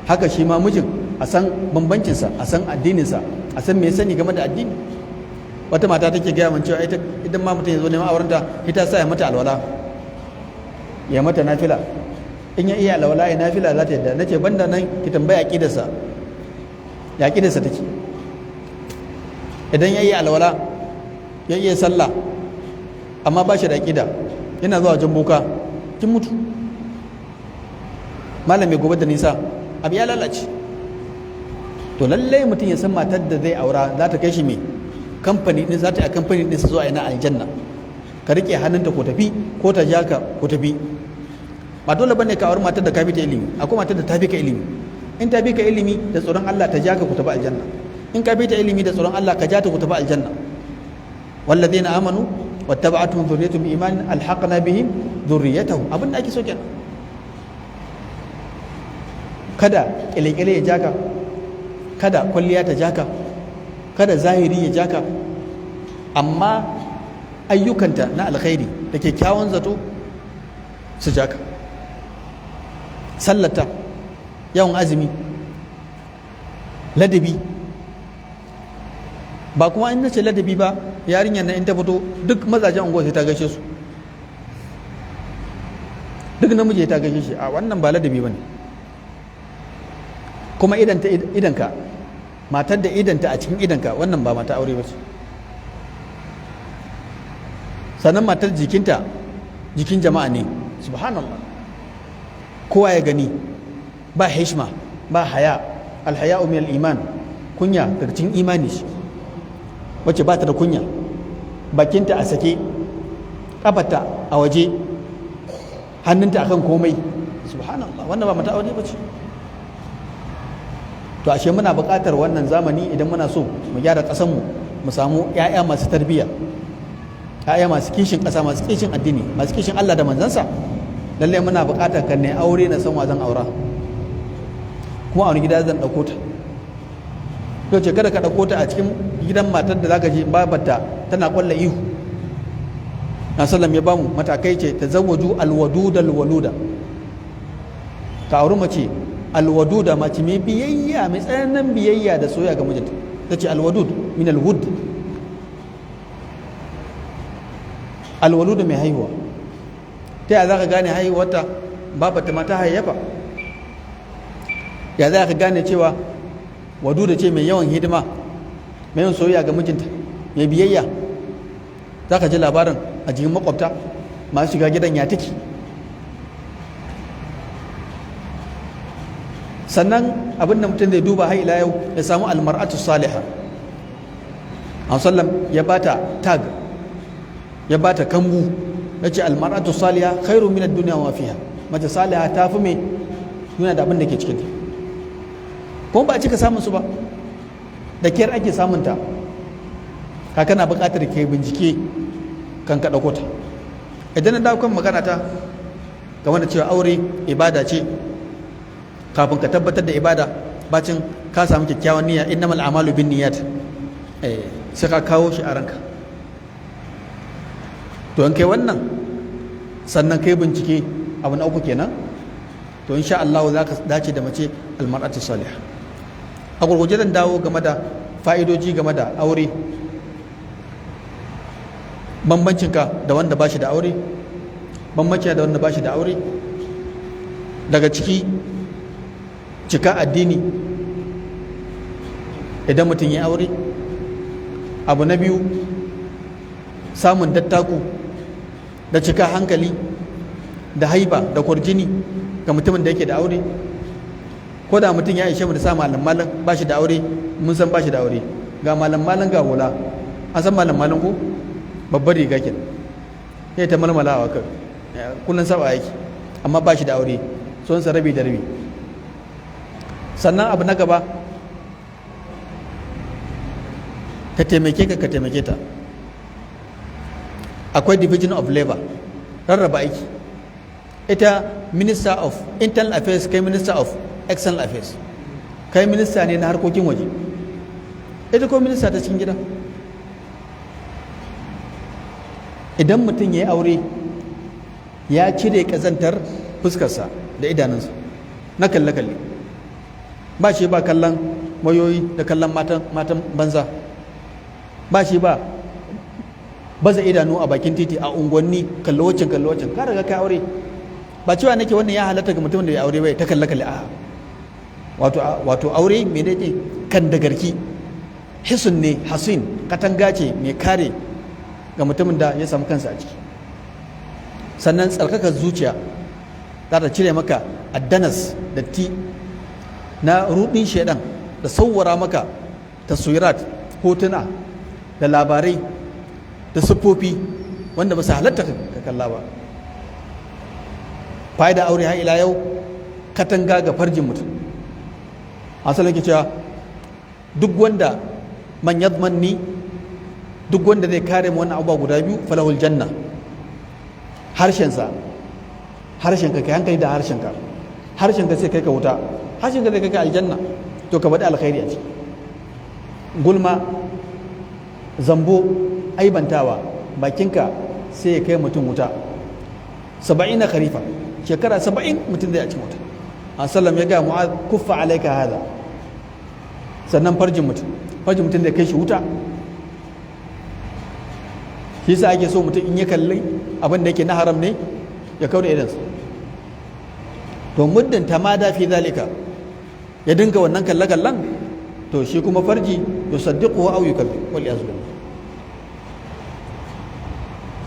Haka shi ma mijin a san bambancinsa, a san addininsa, a san me ya sani game da addini. Wata mata take gaya min cewa idan ma mutum ya zo neman aurenta, ita sa ya mata alwala, ya mata nafila. In ya iya alwala ya nafila za ta yadda. Nace banda nan ki tambaya aqidarsa, ya aqidarsa take. Idan ya iya alwala ya iya sallah amma ba shi da aqida, yana zuwa wajen boka, kin mutu. Malami gobe da nisa, abu ya lalace. To lallai mutum ya san matar da zai aura za ta kai shi mai kamfani din, za ta yi a kamfani din su zuwa ina aljanna. Ka rike hannunta ko tafi, ko ta ja ka ko tafi. Ba dole bane ka auri matar da ka fi ta ilimi, akwai matar da ta fi ka ilimi. In ta fi ka ilimi da tsoron Allah ta ja ka ku tafi aljanna. In ka fi ta ilimi da tsoron Allah ka ja ta ku tafi aljanna. Wallazina amanu wattaba'atuhum dhurriyyatuhum biimanin alhaqna bihim dhurriyyatahum. Abin da ake so kenan. Kada kyale-kyale ya jaka, kada kwalliya ta jaka, kada zahiri ya jaka, amma ayyukanta na alkhairi da kyakkyawan zato su jaka. Sallata, yawan azumi, ladabi. Ba kuma in nace ladabi ba, yarinyar nan in ta fito duk mazajen unguwa sai ta gaishe su, duk namiji ta gaishe shi. A wannan ba ladabi bane. Kuma idanka, matar da idanta a cikin idanka, wannan ba mata aure ba ce. Sannan matar jikinta jikin jama'a ne, subhanallah, kowa ya gani, ba hishma, ba haya. Alhaya'u min al-iman, kunya daga cikin imani shi. Wacce ba ta da kunya, bakinta a sake, kafarta a waje, hannunta akan komai, subhanallah, wannan ba mata aure ba ce. To ashe muna buƙatar wannan zamani idan muna so mu gyara ƙasarmu, mu samu 'ya'ya masu tarbiyya, 'ya'ya masu kishin ƙasa, masu kishin addini, masu kishin Allah da manzansa. Lallai muna buƙatar kan ne aure na san wa zan aura, kuma a wani gida zan ɗauko ta. To ce kada ka ɗauko ta a cikin gidan matar da zaka je babarta tana ƙwalla ihu. Na sallam ya bamu matakai ce ta zawwaju alwaduda alwaluda, ka auri mace alwaduda, mace mai biyayya, mai tsananin biyayya da soyayya ga mijinta. Ta ce alwadud min alwud, alwaluda mai haihuwa. Ta yaya za ka gane haihuwarta? Babata ma ta hayyafa. Ya za ka gane cewa waduda ce mai yawan hidima, mai yawan soyayya ga mijinta, mai biyayya? Za ka ji labarin a jikin makwabta masu shiga gidan ya take. Sannan abin da mutum zai duba har ila yau ya samu almar'atu salihah. Sallam ya bata tag, ya bata kambu, ya ce almar'atu salihah khairu min ad-dunya wa fiha. Mace salihah ta fi mai duniya da abin da ke cikinta. Kuma ba a cika samun su ba, da kyar ake samun ta. Ka kana buƙatar ke bincike kan ka ɗauko ta. Idan na dawo kan magana ta game da cewa aure ibada ce, kafin ka tabbatar da ibada, bacin ka samu kyakkyawan niyya, innamal a'malu binniyat, sai ka kawo shi a ranka. To in kai wannan, sannan kai bincike, abu na uku kenan, to insha Allah za ka dace da mace almar'atu salihah. A gurguje zan dawo game da fa'idoji game da aure, bambancinka da wanda ba shi da aure, bambancin da wanda ba shi da aure. Daga ciki cika addini idan mutum ya aure. Abu na biyu, samun dattaku da cika hankali da haiba da kwarjini ga mutumin da yake da aure. Ko da mutum ya ishe mu da sa malam malam ba shi da aure, mun san ba shi da aure. Ga malam malam ga hula, an san malam malam ko babbar riga kin sai ta malmalawa kan kullun saba yake, amma ba shi da aure, son sa rabi da rabi. Sannan abu na gaba, ka taimake ka taimake ta. Akwai division of labor, rarraba aiki. Ita minister of internal affairs, kai minister of external affairs, kai minista ne na harkokin waje, ita ko minista ta cikin gida. Idan mutum ya yi aure ya cire ƙazantar fuskarsa da idanunsa na kalle-kalle, ba shi ba kallon wayoyi da kallon matan banza, ba shi ba baza idanu a bakin titi a unguwanni kallowacin ka riga kai aure. Ba cewa nake wannan ya halatta ga mutumin da ya aure bai ta kalle-kalle, a wato aure mai daidai kan da garki hisun ne, hasin katanga ce mai kare ga mutumin da ya samu kansa a ciki. Sannan tsarkakar zuciya za ta cire maka addanas datti na rudin shaidan da sauwara maka taswirat, hotuna da labarai da siffofi wanda ba su halatta ka kalla ba. Fa'ida aure har ila yau katanga ga farjin mutum. Asalin ke cewa duk wanda man yadmanni, duk wanda zai kare mu wannan abubuwa guda biyu, falahul janna. Harshenka kai hankali da harshenka sai kai ka wuta, harshenka zai kai ka aljanna, to ka faɗi alkhairi a ciki. Gulma, zambo, aibantawa, bakinka sai ya kai mutum wuta. 70 kharifa, shekara 70 mutum zai a cikin wuta. Sallam ya ga Mu'adh, kuffa alaika hada. Sannan farjin mutum zai kai shi wuta. Shi yasa ake so mutum in ya kalli abin da yake na haram ne ya kaura idansa. To muddin tamada fi zalika, ya dinga wannan kalle-kallen, to shi kuma farji yusaddiquhu aw yukadzib wal iyaz billah.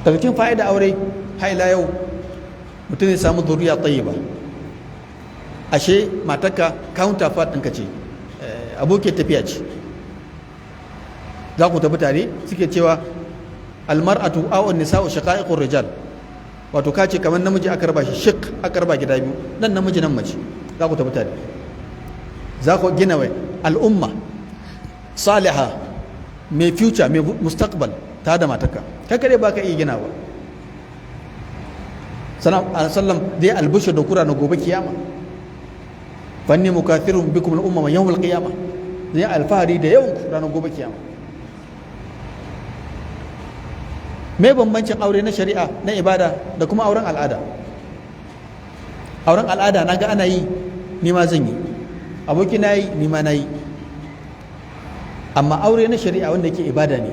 Daga cikin fa'ida aure har ila yau mutum ya samu zuriya tayyiba. Ashe matarka counterpart ɗinka ce, abokiyar tafiya ce, za ku tafi tare. Suke cewa almar'atu aw an-nisa'u shaqa'iqur rijal, wato ka ce kamar namiji aka raba shi shiq, aka raba gida biyu, nan namiji nan mace, za ku tafi tare, za ku gina wai al'umma saliha mai future mai mustaqbal ta da matarka. kai kare ba ka iya gina ba. sallam dai albishir da kura na gobe kiyama, fanni mukathirun bikum al-umma yawm al-qiyama, zai alfahari da yawan ku ranar gobe kiyama. me bambancin aure na shari'a na ibada da kuma auren al'ada? Auren al'ada na ga ana yi, ni ma zan yi, aboki na yi, ni ma na yi. Amma aure na shari'a wanda yake ibada ne,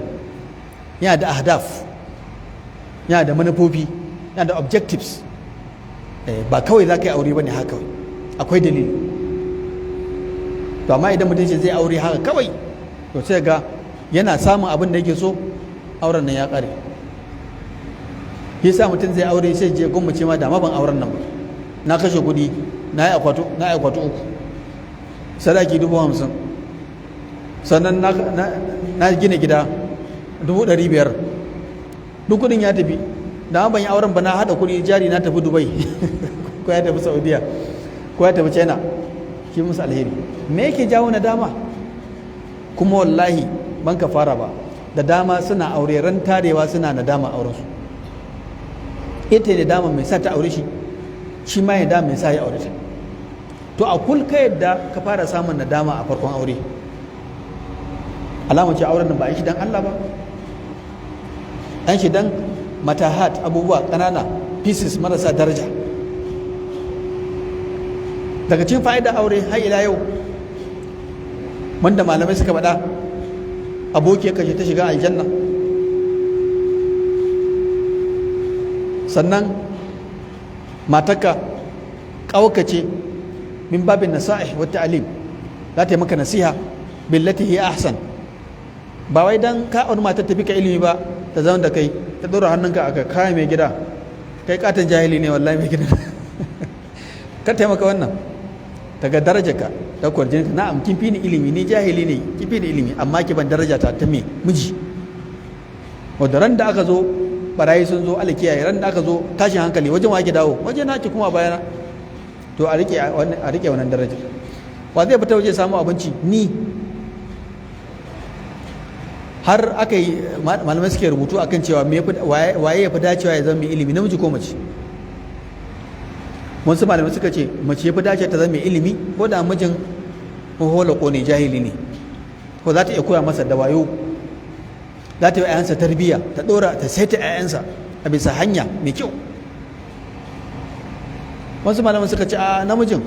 yana da ahdaf, yana da manufofi, yana da objectives. Ba kawai za ka yi aure ba ne haka, akwai dalili. To amma idan mutum ce zai aure haka kawai, to sai ga yana samun abin da yake so, auren nan ya ƙare. Yasa mutum zai aure sai je gwamnati ma da ma ban auren nan ba, na kashe kuɗi, na yi akwatu 3, sadaki 50,000, sannan na gina gida 500,000, duk kuɗin ya tafi. Da ban yi auren ba, na haɗa kuɗi jari na tafi Dubai ko ya tafi Saudiya ko ya tafi China, shi musu alheri. Me yake jawo nadama? Kuma wallahi ban ka fara ba, da dama suna aure, ran tarewa suna nadama aurensu. Ita ne dama mai sa ta aure shi, shi ma ya dama mai sa ya aure ta. To a kul ka yadda ka fara samun nadama a farkon aure, alama ce auren nan ba a yi shi dan Allah ba, an shi dan matahat, abubuwa ƙanana, pieces marasa daraja. Daga cikin fa'ida aure har ila yau wanda malamai suka faɗa, abokiyar kashe ta shiga aljanna. Sannan matarka ƙaukace min babin nasa'ih wa ta'lim, za ta yi maka nasiha billati hiya ahsan. Ba wai dan ka auri matar tafi ka ilimi ba ta zama da kai ta ɗora hannunka aka kaya mai gida kai katon jahili ne wallahi mai gidan ka taimaka wannan daga darajarka da kwarjinka na'am kin fi ni ilimi ni jahili ne kin fi ni ilimi amma ki ban daraja ta me miji wadda ran da aka zo barayi sun zo alkiyaye ran da aka zo tashin hankali wajen wake dawo waje na ki kuma bayana to a rike wannan daraja wa zai fita waje samu abinci ni har aka yi malamai suke rubutu akan cewa waye ya fi dacewa ya zama mai ilimi namiji ko mace wasu malamai suka ce mace ya fi dacewa ta zama mai ilimi ko da mijin holoko ne jahili ne ko za ta iya koya masa da wayo za ta yi ayansa tarbiyya ta dora ta saita ayansa a bisa hanya mai kyau wasu malamai suka ce a namijin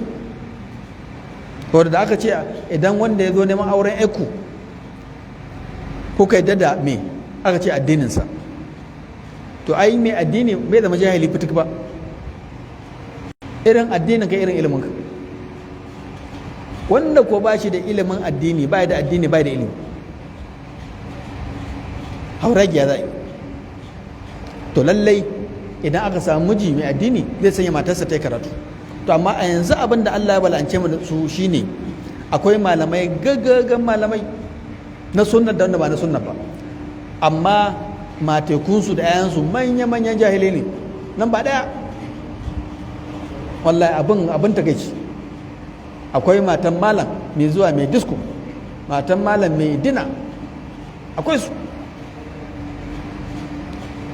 ko da aka ce idan wanda ya zo neman auren eku ko kai dada me aka ce addininsa to ai mai addini bai zama jahili fitik ba irin addinin ka irin ilimin ka wanda ko ba shi da ilimin addini ba da addini ba da ilimi hauragiya za to lallai idan aka samu miji mai addini zai sanya matarsa ta yi karatu to amma a yanzu abin da Allah ya balance mu da su shine akwai malamai gaggagan malamai na sunnar da wanda ba na sunnar ba amma matekunsu da 'ya'yansu manya-manyan jahilai ne nan ba daya wallahi abin takaici akwai matan malam mai zuwa mai disko matan malam mai dina akwai su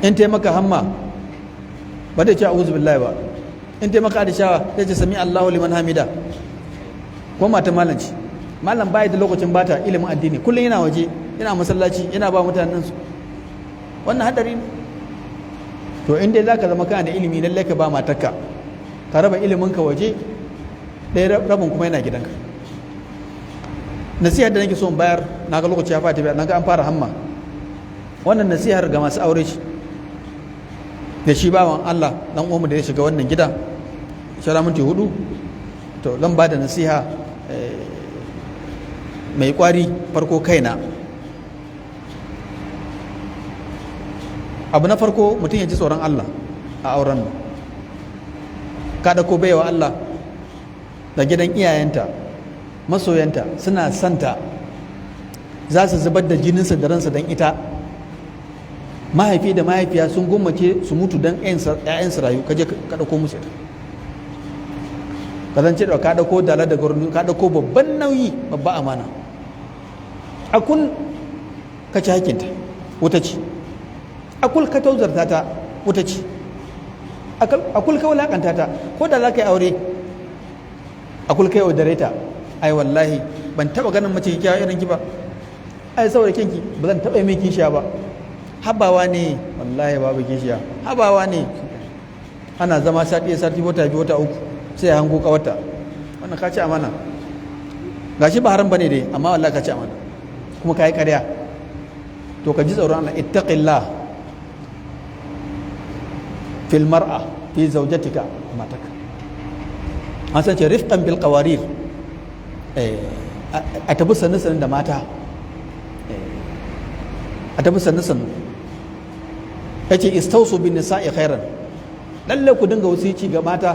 in taimaka hamma ba da ce a'udhu billahi ba in taimaka da shawa sai ce sami Allahu liman hamida ko matan malam ce malam bai da lokacin bata ilimin addini kullum yana waje yana masallaci yana ba mutanen su wannan hadari ne to in dai zaka zama kana da ilimi lalle ka ba matarka ka raba ilimin ka waje ɗaya rabin kuma yana gidanka nasihar da nake so in bayar na ga lokaci ya fata na ga an fara hamma wannan nasihar ga masu aure shi da shi bawan Allah dan uwanmu da ya shiga wannan gida shara minti 4 to zan ba da nasiha mai kwari farko kaina abu na farko mutum ya ji tsoron Allah a auren ka ko baiwa Allah da gidan iyayenta masoyanta suna santa za su zubar da jininsa da ransa don ita mahaifi da mahaifiya sun gummace su mutu don 'ya'yansu rayu kaje ka ɗauko musu ita ka zance da ka ɗauko dala da gwarni ka ɗauko babban nauyi babba amana akul ka ci hakinta wuta ce akul ka tauzarta ta wuta ce akul ka wulakanta ta ko da za ka yi aure akul ka yaudare ta ai wallahi ban taba ganin mace kyakkyawa irin ki ba ai saboda kinki ba zan taba mai kishiya ba habawa ne wallahi babu kishiya habawa ne ana zama sati wata biyu wata uku sai hango kawata wannan ka ci amana gashi ba haram bane dai amma wallahi ka ci amana kuma kai ƙarya to ka ji tsoron Allah ittaqillah fil mar'a fi zawjatika mataka an san ce rifqan bil qawarir a tabi sannu da mata a tabi sannu yace istausu bin nisa'i khairan lalle ku dinga wasici ga mata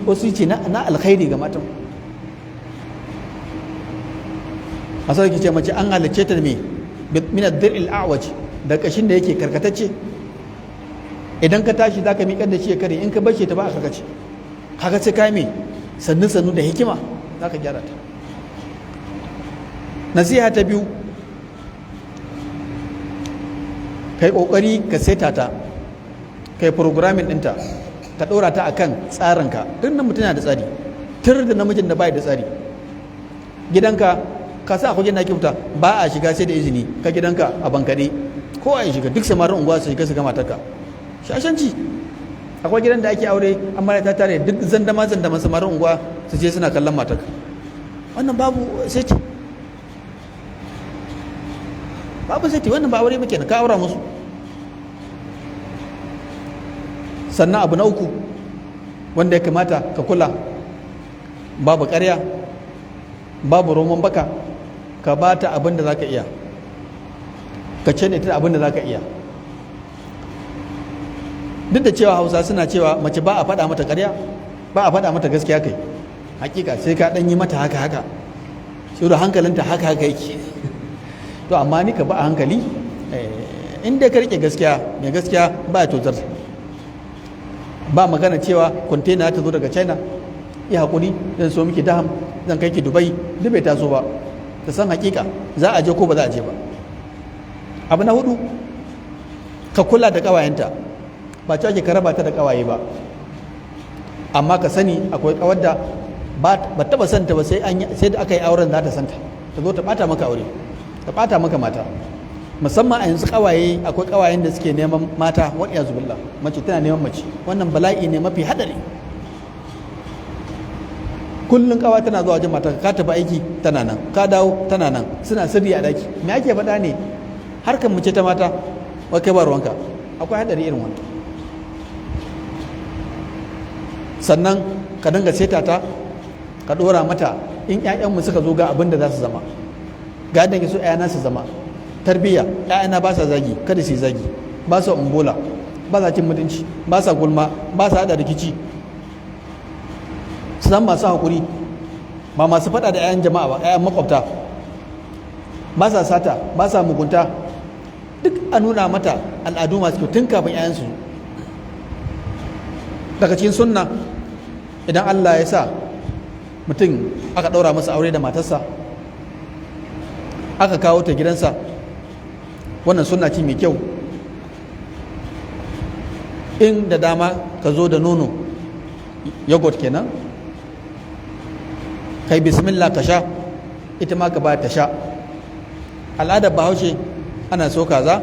wasici na alkhairi ga matan asali kice mace an halicce ta me min ad-dir'il a'waj da kashin da yake karkatacce idan ka tashi zaka miƙar da shi ya kare in ka bace ta ba a karkace kaga sai kai me sannu da hikima zaka gyara ta nasiha ta biyu kai kokari ka seta ta kai programming ɗinta ka ɗora ta akan tsarinka duk nan mutum yana da tsari tur da namijin da bai da tsari gidanka ka sa akwai na kyauta ba a shiga sai da izini ka gidanka a bankaɗe ko a shiga duk samarin unguwa su shiga su gama taka shashanci akwai gidan da ake aure amma ta tare duk zandama samarin unguwa su je suna kallon matarka wannan babu sai babu sai wannan ba aure muke na ka aura musu sannan abu na uku wanda ya kamata ka kula babu ƙarya babu roman baka ka ba ta abin da za ka iya ka ce ne ta abin da za ka iya duk da cewa Hausa suna cewa mace ba a faɗa mata ƙarya, ba a faɗa mata gaskiya kai, hakika sai ka ɗan yi mata haka haka, sai da hankalinta haka haka yake. To amma ni ka ba a hankali, in dai ka rike gaskiya, mai gaskiya ba ya tozar. Ba magana cewa kwantena ta zo daga China, yi haƙuri zan so miki daham, zan kai ki Dubai, duk bai taso ba. Ta san hakika za a je ko ba za a je ba. Abu na hudu, ka kula da ƙawayenta, ba cewa ke ka raba ta da ƙawaye ba, amma ka sani akwai ƙawar da ba taɓa santa ba sai da aka yi auren za ta santa, ta zo ta ɓata maka aure, ta ɓata maka mata. Musamman a yanzu ƙawaye, akwai ƙawayen da suke neman mata, waɗiya zubillah, mace tana neman mace, wannan bala'i ne mafi haɗari. Kullum ƙawa tana zuwa wajen mata, ka tafi aiki tana nan, ka dawo tana nan, suna sirri a daki. Me ake faɗa ne? Harkar mace ta mata, wai kai ba ruwanka. Akwai haɗari irin wannan. Sannan ka dinga seta ta, ka ɗora mata in 'ya'yanmu suka zo ga abin da za su zama, ga yadda ke so 'ya'yana su zama. Tarbiyya, 'ya'yana ba sa zagi, kada su yi zagi, ba sa umbola, ba sa cin mutunci, ba sa gulma, ba sa haɗa rikici, su zama masu haƙuri, ba masu faɗa da 'ya'yan jama'a ba, 'ya'yan makwabta, ba sa sata, ba sa mugunta. Duk a nuna mata al'adu masu kyau tun kafin 'ya'yansu. Daga cikin sunna, idan Allah ya sa mutum aka ɗaura masa aure da matarsa, aka kawo ta gidansa, wannan sunna ce mai kyau. In da dama ka zo da nono, yogurt kenan, kai bismillah ka sha, ita ma ka ba ta sha. Al'adar Bahaushe ana so kaza,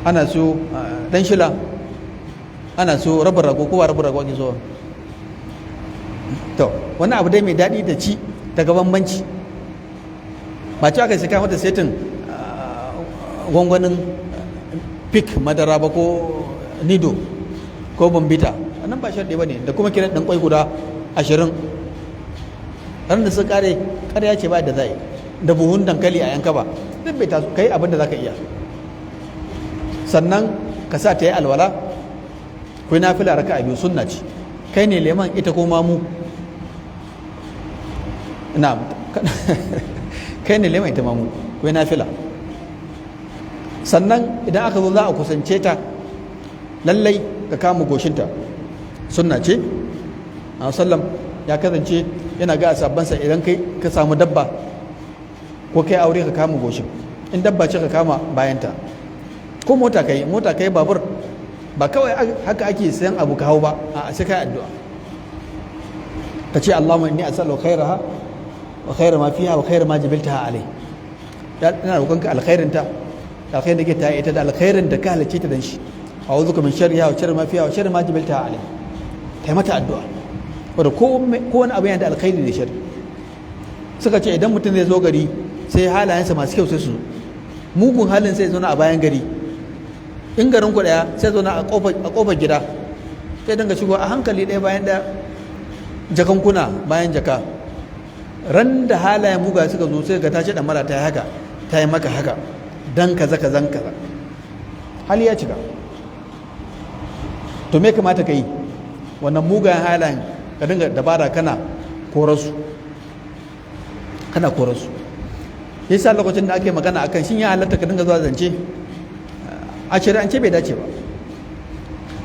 ana so dan shila, ana so rabin rago, kowa rabin rago ake so. To wani abu dai mai daɗi da ci daga bambanci, ba ci aka sai mata setin gwangwanin pik madara ba ko nido ko bombita, wannan ba sharɗi ba ne. Da kuma kiran ɗan kwai guda 20, ran da sun kare ƙarya ce ba da za yi, da buhun dankali a yanka ba, duk bai taso. Kai abin da za ka iya. Sannan ka sa ta yi alwala, kai nafila raka'a 2 sunna ce. Kai ne leman, ita ko mamu. Ina kai ne leman, ita mamu, kai nafila. Sannan idan aka zo za a kusance ta, lallai ka kama goshinta, sunna ce. A sallam ya kasance yana ga sabbansa, idan kai ka samu dabba ko kai aure ka kama goshin, in dabba ce ka kama bayanta, ko mota kai babur, ba kawai haka ake sayan abu ka hau ba, a sai kai addu'a, ka ce Allahumma inni as'aluka khairaha wa khaira ma fiha wa khaira ma jabaltaha alai. Ina roƙonka alkhairinta, alkhairin da ke ta ita da alkhairin da ka halicce ta dan shi. A'udhuka min sharriha wa sharri ma fiha wa sharri ma jabaltaha alai. Kai mata addu'a, wanda ko wani abu yana da alkhairi da sharri. Suka ce idan mutum zai zo gari, sai halayensa masu kyau sai su, mugun halin sai zauna a bayan gari. In garin ku daya sai zauna a kofar gida, sai dinga shigo a hankali ɗaya bayan ɗaya, jakankuna bayan jaka. Ran da halayen muga suka zo sai ga ta ce mara ta yi haka, ta yi maka haka, dan kaza kaza kaza, hali ya cika. To me kamata ka yi? Wannan mugayen halayen ka dinga dabara kana korarsu, yasa lokacin da ake magana akan shin ya halatta ka dinga zuwa zance, a shari'ance bai dace ba,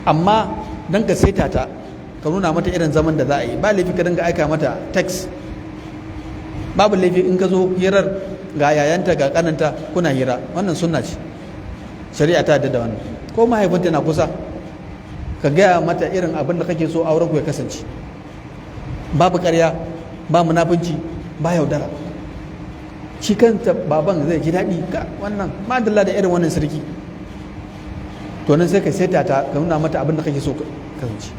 amma don ka saita ta, ka nuna mata irin zaman da za a yi. Ba laifi ka dinga aika mata text, babu laifi in ka zo hirar ga yayanta ga kananta kuna hira, wannan sunna ce, shari'a ta yarda da wannan. Ko mahaifinta na kusa, ka gaya mata irin abin da kake so auren ku ya kasance, babu ƙarya, ba munafunci, ba yaudara. Shi kanta baban zai ji daɗi, ga wannan madalla da irin wannan sarki. To nan sai ka saita ta, ka nuna mata abin da kake so kasance.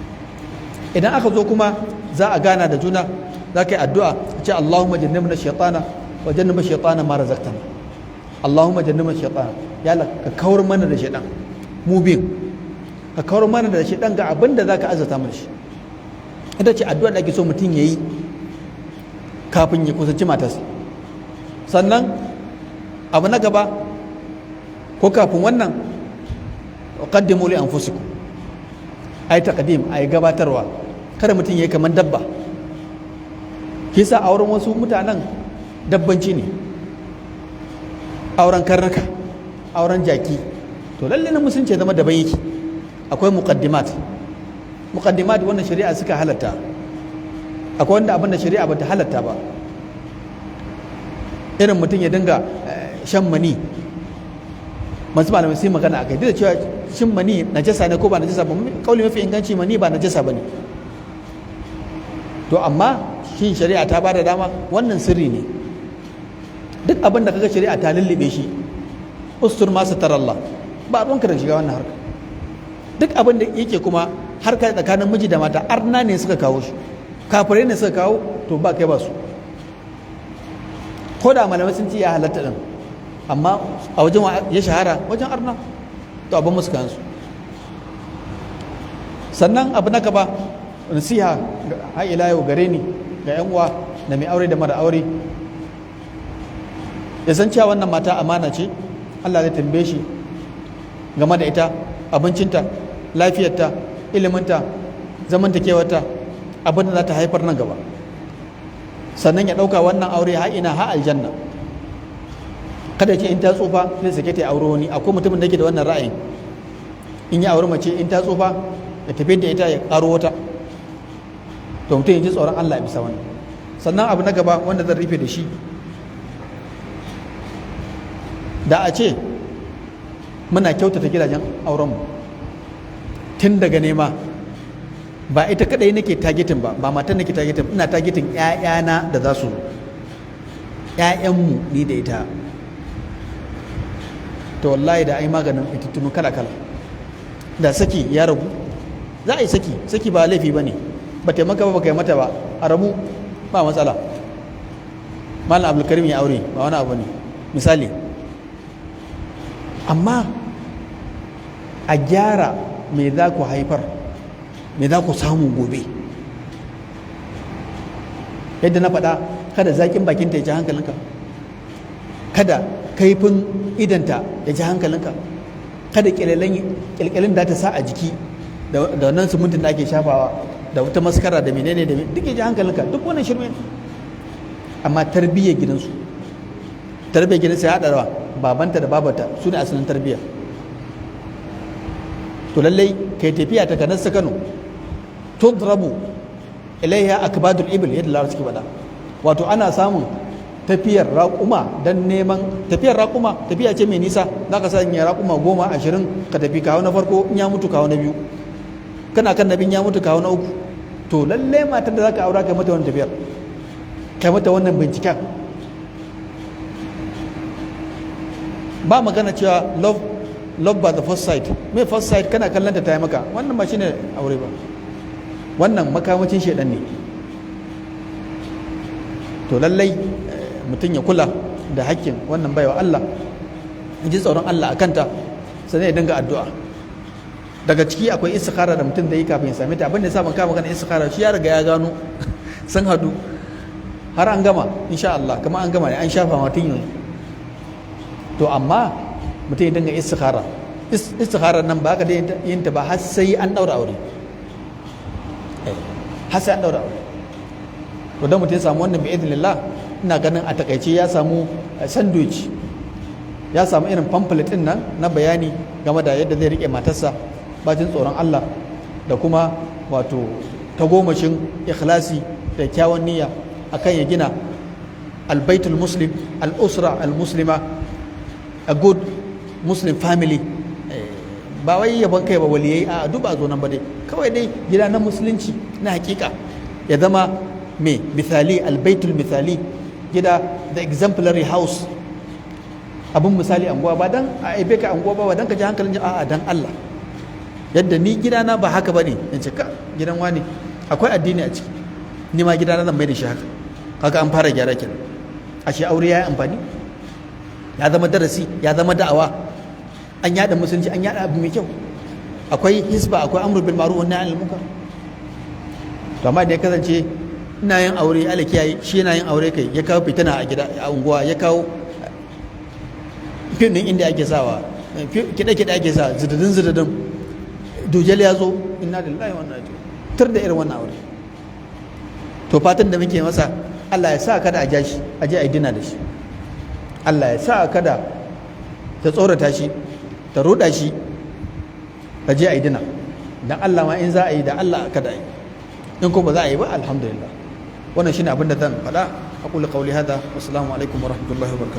Idan aka zo kuma za a gana da juna, za ka yi addu'a, ce Allahumma jannibna shaytana wa jannibna shaytana ma razaqtana. Allahumma jannibna shaytana, ya Allah ka kawar mana da shaytan, mu bin ka kawar mana da shaytan ga abin da zaka azata mana shi. Ita ce addu'a da ake so mutum yayi kafin ya kusanci matarsa. Sannan abu na gaba ko kafin wannan, qaddimu li anfusikum ai taqdim ai gabatarwa, kada mutum yayi kaman dabba. Kisa auren wasu mutanen dabbanci ne, auren karnuka, auren jaki, to lalle na musulunci zama daban yake. Akwai muqaddimat wannan shari'a suka halatta, akwai wanda abin da shari'a bata halatta ba, irin mutum ya dinga shan mani. Masu malamai sai magana akai, duk da cewa shin mani najasa ne ko ba najasa ba, kauli mafi inganci mani ba najasa bane. To amma shin shari'a ta bada dama? Wannan sirri ne. Duk abin da kaga shari'a ta lullube shi, ustur ma satarallah, ba ruwanka da shiga wannan harka. Duk abin da yake kuma harka tsakanin miji da mata, arna ne suka kawo shi, kafirai ne suka kawo, to ba kai ba su. Ko da malamai sun ce ya halatta din, amma a wajen ya shahara wajen arna, to abin musu kansu. Sannan abu na gaba, nasiha har ila yau gare ni, ga yan uwa da mai aure da mara aure, ya san cewa wannan mata amana ce, Allah zai tambaye shi game da ita, abincinta, lafiyarta, iliminta, zamantakewarta, abin da za ta haifar nan gaba. Sannan ya ɗauka wannan aure ha ina ha aljanna. Kada ce in ta tsufa zai sake ta aure wani. Akwai mutumin da ke da wannan ra'ayin, in ya aure mace in ta tsufa ya tafi da ita ya ƙaro wata. To mutum ya ji tsoron Allah ya bisa wannan. Sannan abu na gaba wanda zan rufe da shi, da a ce muna kyautata gidajen aurenmu tun daga nema, ba ita kadai nake targeting ba matan nake targeting, ina targeting ƴaƴana da za su, ƴaƴanmu ni da ita, to wallahi da ai maganin fitintunu kala kala. Da saki ya rabu, za a yi saki ba laifi ba ne, ba taimaka ba kai mata ba, a rabu ba matsala. Malam Abdulkarim ya aure ba wani abu ne misali, amma a gyara me za ku haifar, me za ku samu gobe. Yadda na faɗa, kada zaƙin bakinta ya ji hankalinka, kada kaifin idanta ya ji hankalinka, kada ƙyalƙyalin da ta sa a jiki da wannan simintin da ake shafawa da wata maskara da menene da duk ya ji hankalinka, duk wannan shirme. Amma tarbiyyar gidansu ya haɗa rawa, babanta da babata su ne asalin tarbiyya. To lallai kai tafiya ta kanar sa Kano, tudrabu ilaiha akbadul ibil, yadda larabar suke faɗa, wato ana samun tafiyar raƙuma don neman tafiyar raƙuma. Tafiya ce mai nisa, za ka sanya raƙuma 10, 20 ka tafi, kawo na farko in ya mutu kawo na biyu, kana kan nabin ya mutu kawo na uku. To lallai matar da za ka aura kai mata wannan tafiyar, kai mata wannan binciken. Ba magana cewa love by the first sight. Me first sight kana kallon ta yi maka, wannan ba shine aure ba, wannan makamacin shedan ne. To lallai mutum ya kula da hakkin wannan baiwa Allah, in ji tsoron Allah a kanta, sannan ya dinga addu'a. Daga ciki akwai istikhara da mutum da yi kafin ya same ta. Abin da ya sa ban kama magana istikhara, shi ya riga ya gano sun hadu har an gama insha Allah, kamar an gama ne, an shafa mutum yanzu. To amma mutum ya dinga istikhara nan ba ka da yin ta ba har sai an daura aure, har sai an daura aure. To dan mutum ya samu wannan bi idnillah, ina ganin a takaice ya samu sandwich, ya samu irin pamphlet din nan na bayani game da yadda zai rike matarsa bacin tsoron Allah, da kuma wato tagomashin ikhlasi da kyawun niyya akan ya gina albaitul muslim, al-usra al-muslima, a good muslim family. Ba wai yabon kai ba waliyai, a duba zo nan ba dai, kawai dai gida na musulunci na hakika ya zama me misali, albaitul misali, gida the exemplary house, abin misali anguwa. Ba dan a aibe ka anguwa ba dan ka ji hankalin a'a dan Allah. Yadda ni gidana ba haka bane, in ce ka gidan wani akwai addini a ciki, ni ma gidana zan mai da shi haka. Kaga an fara gyara kenan, ashe aure ya yi amfani, ya zama darasi, ya zama da'awa, an yada musulunci, an yada abu mai kyau. Akwai hisba, akwai amru bil ma'ruf wa nahy anil munkar. To amma da ya kasance ina yin aure, Allah kiyaye, shi yana yin aure kai ya kawo fitina a gida, a unguwa, ya kawo fim din inda ake sawa kiɗe-kiɗe ake sa zididin dujal ya zo, inna lillahi wa inna ilaihi tur da irin wannan aure. To fatan da muke masa, Allah ya sa kada a ja shi a je a yi dina da shi, Allah ya sa kada ta tsorata shi ta ruɗa shi a je a yi dina, dan Allah ma in za a yi da Allah kada a yi, in kuma za a yi ba alhamdulillah. Wannan shine abin da zan faɗa. aqulu qawli hadha, wassalamu alaikum wa rahmatullahi wa barakatuh.